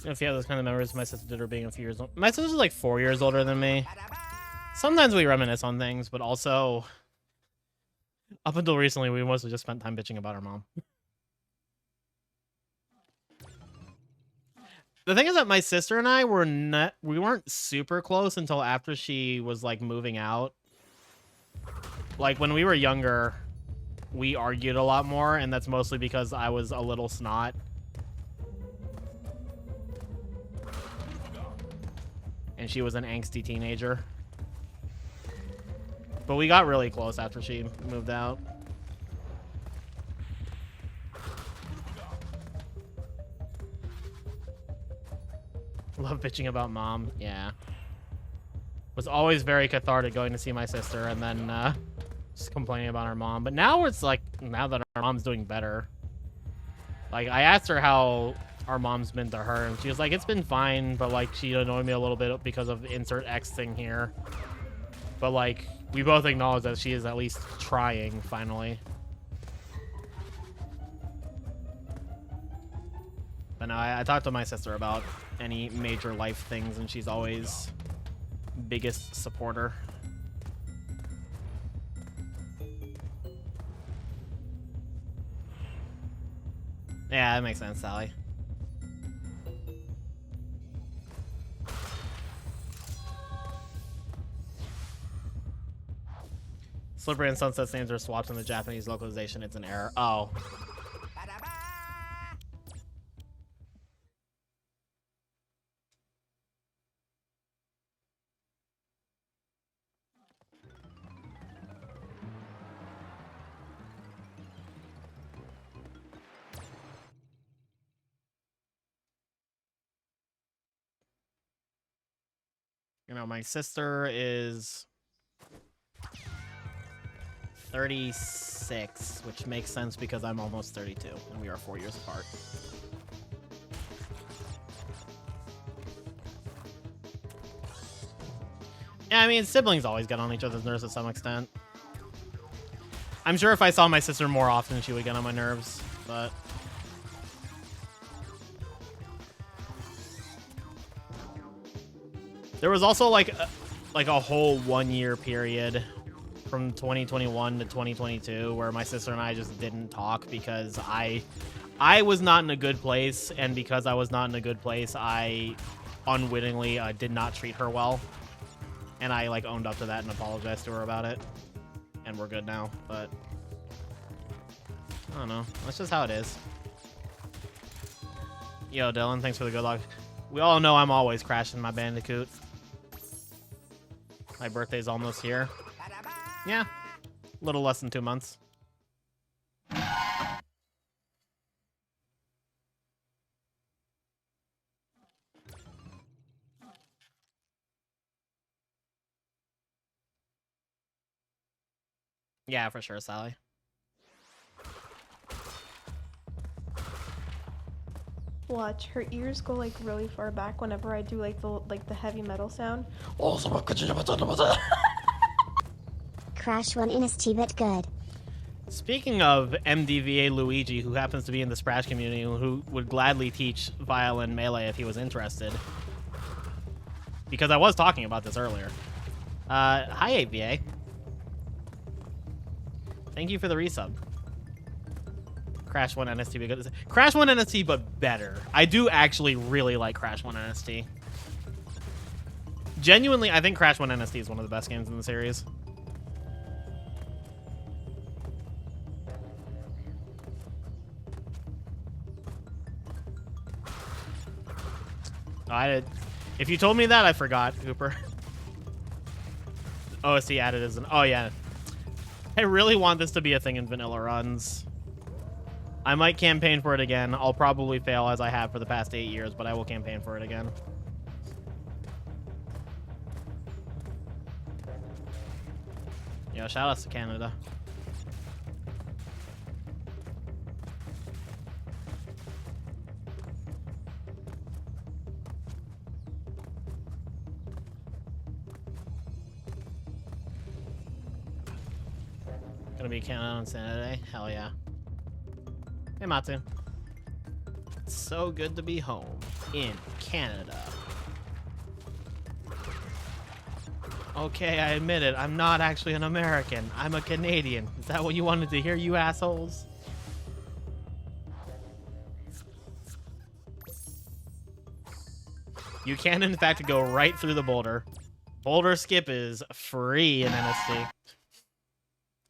If you have those kind of memories, my sister did her being a few years old. My sister's like 4 years older than me. Sometimes we reminisce on things, but also, up until recently, we mostly just spent time bitching about our mom. The thing is that my sister and I we weren't super close until after she was like moving out. Like when we were younger, we argued a lot more, and that's mostly because I was a little snot. And she was an angsty teenager. But we got really close after she moved out. Love bitching about mom. Yeah. Was always very cathartic going to see my sister and then just complaining about her mom. But now it's like, now that our mom's doing better. Like, I asked her how our mom's been to her, and she was like, it's been fine, but like, she annoyed me a little bit because of insert X thing here. But like, we both acknowledge that she is at least trying, finally. But no, I talked to my sister about any major life things, and she's always biggest supporter. Yeah, that makes sense, Sally. Slippery and Sunset names are swapped in the Japanese localization. It's an error. Oh. You know, my sister is 36, which makes sense because I'm almost 32, and we are 4 years apart. Yeah, I mean, siblings always get on each other's nerves to some extent. I'm sure if I saw my sister more often, she would get on my nerves, but... There was also like a whole 1 year period from 2021 to 2022 where my sister and I just didn't talk because I was not in a good place, and because I was not in a good place, I unwittingly did not treat her well, and I like owned up to that and apologized to her about it, and we're good now. But I don't know. That's just how it is. Yo, Dylan, thanks for the good luck. We all know I'm always crashing my Bandicoot. My birthday's almost here. Yeah, a little less than 2 months. Yeah, for sure, Sally. Watch, her ears go like really far back whenever I do like the heavy metal sound. Crash one NST but good. Speaking of MDVA Luigi, who happens to be in the Sprash community, who would gladly teach violin melee if he was interested. Because I was talking about this earlier. Hi, AVA. Thank you for the resub. Crash 1 NST, because Crash 1 NST, but better. I do actually really like Crash 1 NST. Genuinely, I think Crash 1 NST is one of the best games in the series. If you told me that, I forgot, Cooper. OSC added as an... Oh, yeah. I really want this to be a thing in vanilla runs. I might campaign for it again. I'll probably fail as I have for the past 8 years, but I will campaign for it again. Yo, shout outs to Canada. Gonna be Canada on Saturday? Hell yeah. Hey, Matsu. It's so good to be home in Canada. Okay, I admit it. I'm not actually an American. I'm a Canadian. Is that what you wanted to hear, you assholes? You can, in fact, go right through the boulder. Boulder skip is free in NST.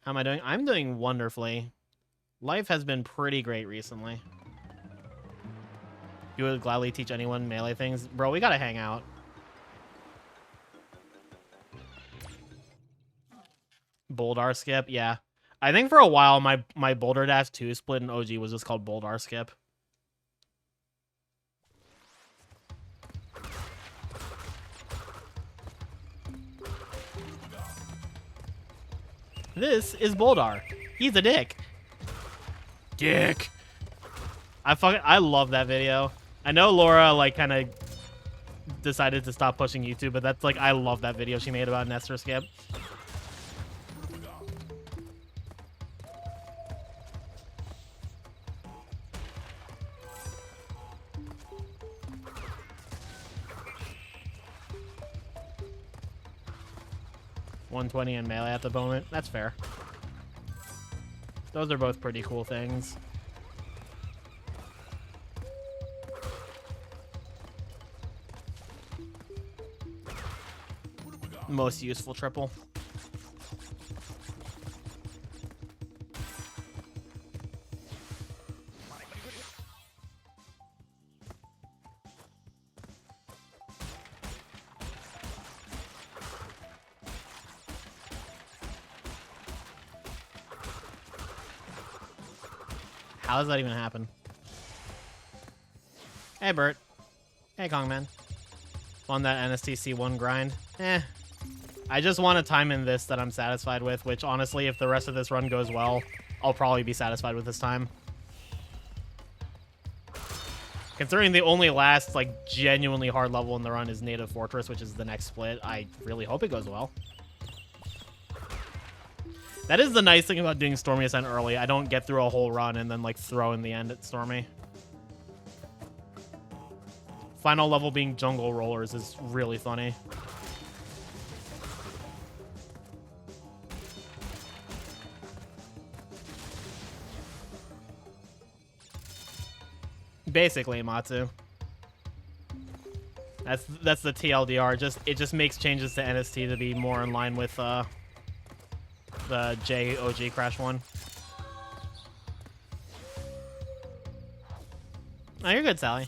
How am I doing? I'm doing wonderfully. Life has been pretty great recently. You would gladly teach anyone melee things? Bro, we gotta hang out. Boulder skip, yeah. I think for a while my Boulder Dash 2 split in OG was just called Boulder skip. This is Boldar. He's a dick. Dick. I love that video. I know Laura like kind of decided to stop pushing YouTube, but that's like I love that video she made about Nestor skip. $120 in melee at the moment. That's fair. Those are both pretty cool things. Most useful triple. How does that even happen? Hey, Bert. Hey, Kongman. On that NST-C1 grind. I just want a time in this that I'm satisfied with, which honestly, if the rest of this run goes well, I'll probably be satisfied with this time. Considering the only last, like, genuinely hard level in the run is Native Fortress, which is the next split, I really hope it goes well. That is the nice thing about doing Stormy Ascent early. I don't get through a whole run and then, like, throw in the end at Stormy. Final level being Jungle Rollers is really funny. Basically, Matsu. That's the TLDR. It just makes changes to NST to be more in line with the J OG Crash 1. Oh, you're good, Sally.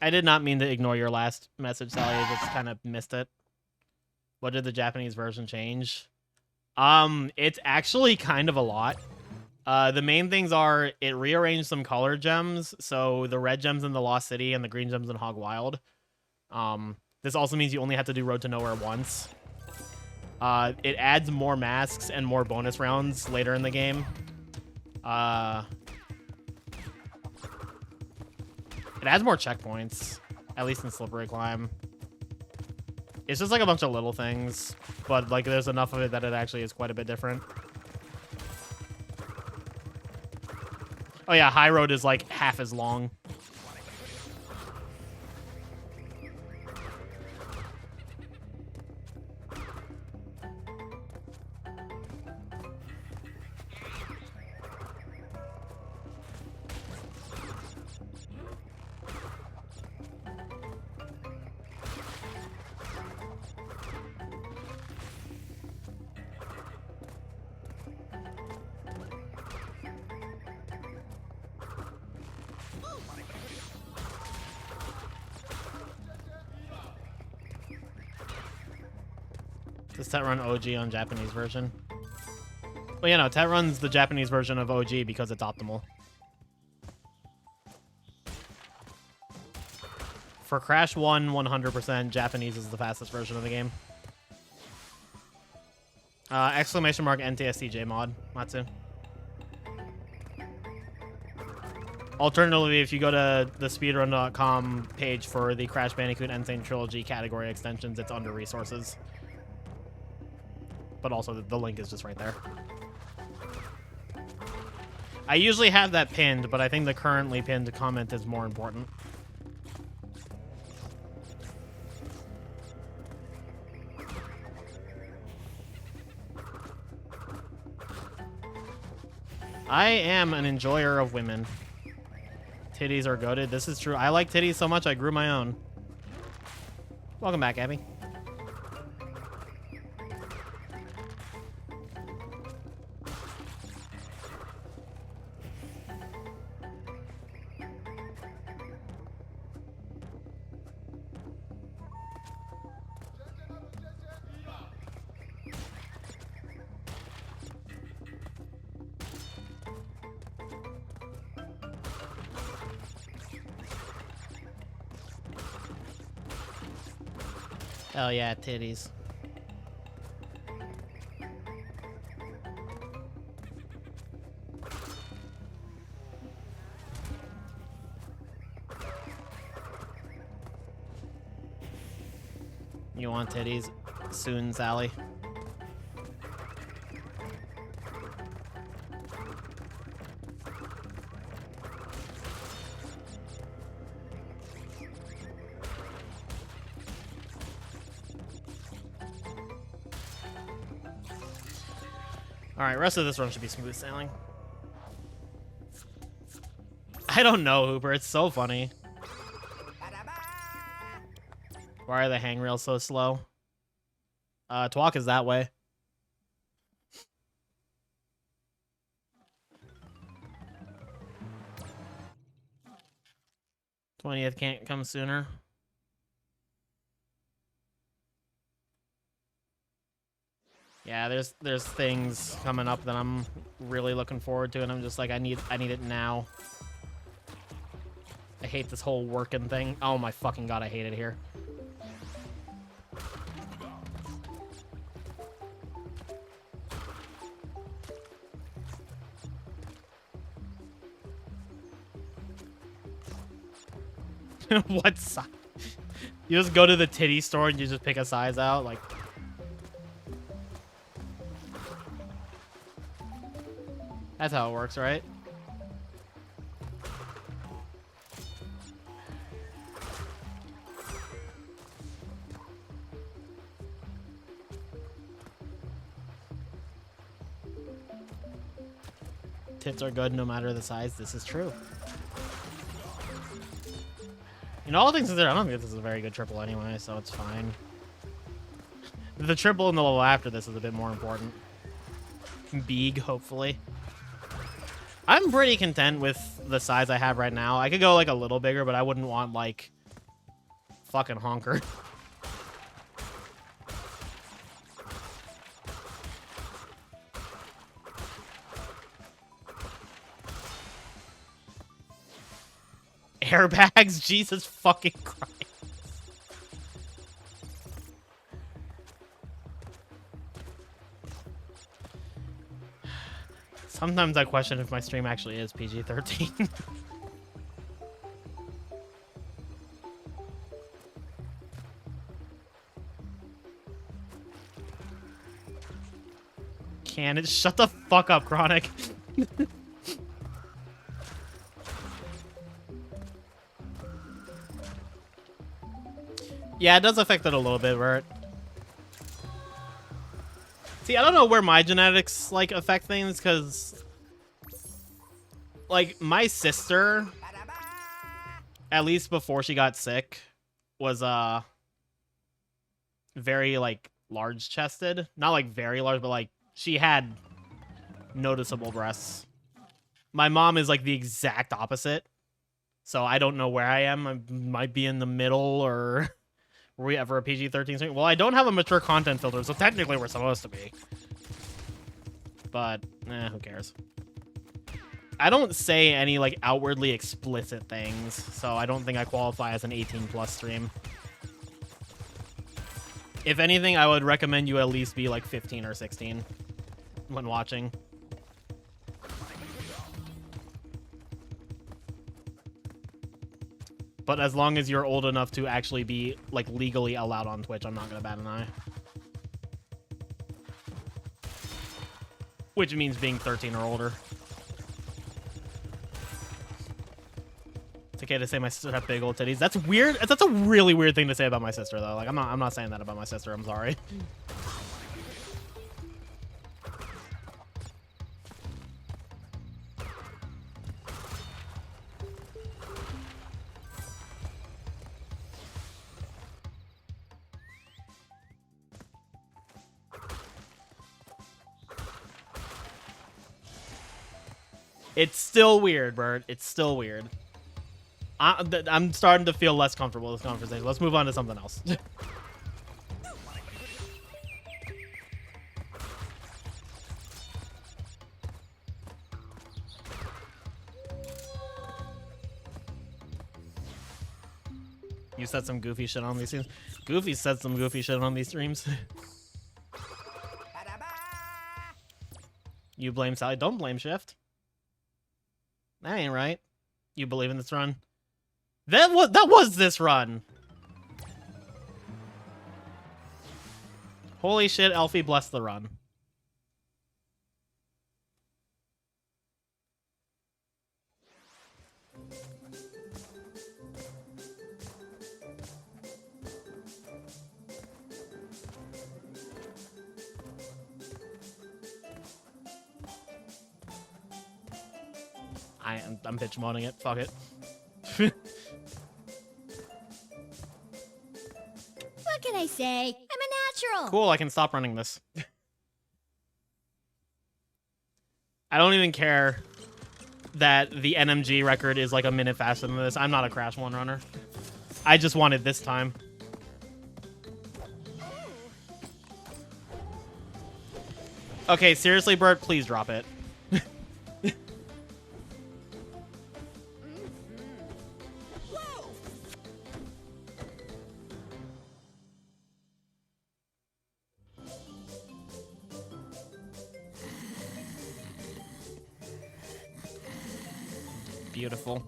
I did not mean to ignore your last message, Sally. I just kind of missed it. What did the Japanese version change? It's actually kind of a lot. The main things are it rearranged some color gems, so the red gems in the Lost City and the green gems in Hog Wild. This also means you only have to do Road to Nowhere once. It adds more masks and more bonus rounds later in the game. It adds more checkpoints, at least in Slippery Climb. It's just like a bunch of little things, but like there's enough of it that it actually is quite a bit different. Oh yeah, High Road is like half as long. Does Tet run OG on Japanese version? Well, yeah, no, Tet runs the Japanese version of OG because it's optimal. For Crash 1, 100%, Japanese is the fastest version of the game. Exclamation mark NTSC-J mod, Matsu. Alternatively, if you go to the speedrun.com page for the Crash Bandicoot Insane Trilogy category extensions, it's under resources. But also the link is just right there. I usually have that pinned, but I think the currently pinned comment is more important. I am an enjoyer of women. Titties are goated. This is true. I like titties so much I grew my own. Welcome back, Abby. Oh yeah, titties. You want titties soon, Sally? Alright, rest of this run should be smooth sailing. I don't know, Hooper. It's so funny. Why are the hangrails so slow? Twalk is that way. '20th can't come sooner. Yeah, there's things coming up that I'm really looking forward to, and I'm just like, I need it now. I hate this whole working thing. Oh my fucking god, I hate it here. What size? You just go to the titty store and you just pick a size out, like. That's how it works, right? Tits are good no matter the size. This is true. You know, all things considered, I don't think this is a very good triple anyway, so it's fine. The triple in the level after this is a bit more important. big, hopefully. I'm pretty content with the size I have right now. I could go like a little bigger, but I wouldn't want like fucking honker. Airbags? Jesus fucking Christ. Sometimes I question if my stream actually is PG-13. Can it? Shut the fuck up, Chronic. Yeah, it does affect it a little bit, Bert. See, I don't know where my genetics, like, affect things, because, like, my sister, at least before she got sick, was, very, like, large-chested. Not, like, very large, but, like, she had noticeable breasts. My mom is, like, the exact opposite. So I don't know where I am. I might be in the middle, or... Were we ever a PG-13 stream? Well, I don't have a mature content filter, so technically we're supposed to be. But, who cares? I don't say any, like, outwardly explicit things, so I don't think I qualify as an 18+ stream. If anything, I would recommend you at least be, like, 15 or 16 when watching. But as long as you're old enough to actually be, like, legally allowed on Twitch, I'm not gonna bat an eye. Which means being 13 or older. It's okay to say my sister had big old titties. That's weird. That's a really weird thing to say about my sister, though. Like, I'm not saying that about my sister. I'm sorry. It's still weird, Bert. It's still weird. I'm starting to feel less comfortable with this conversation. Let's move on to something else. You said some goofy shit on these streams. Goofy said some goofy shit on these streams. You blame Sally. Don't blame Shift. That ain't right. You believe in this run? That was this run. Holy shit, Elfie, bless the run. I'm bitch modding it. Fuck it. What can I say? I'm a natural. Cool, I can stop running this. I don't even care that the NMG record is like a minute faster than this. I'm not a Crash 1 runner. I just wanted this time. Okay, seriously, Bert, please drop it. Beautiful.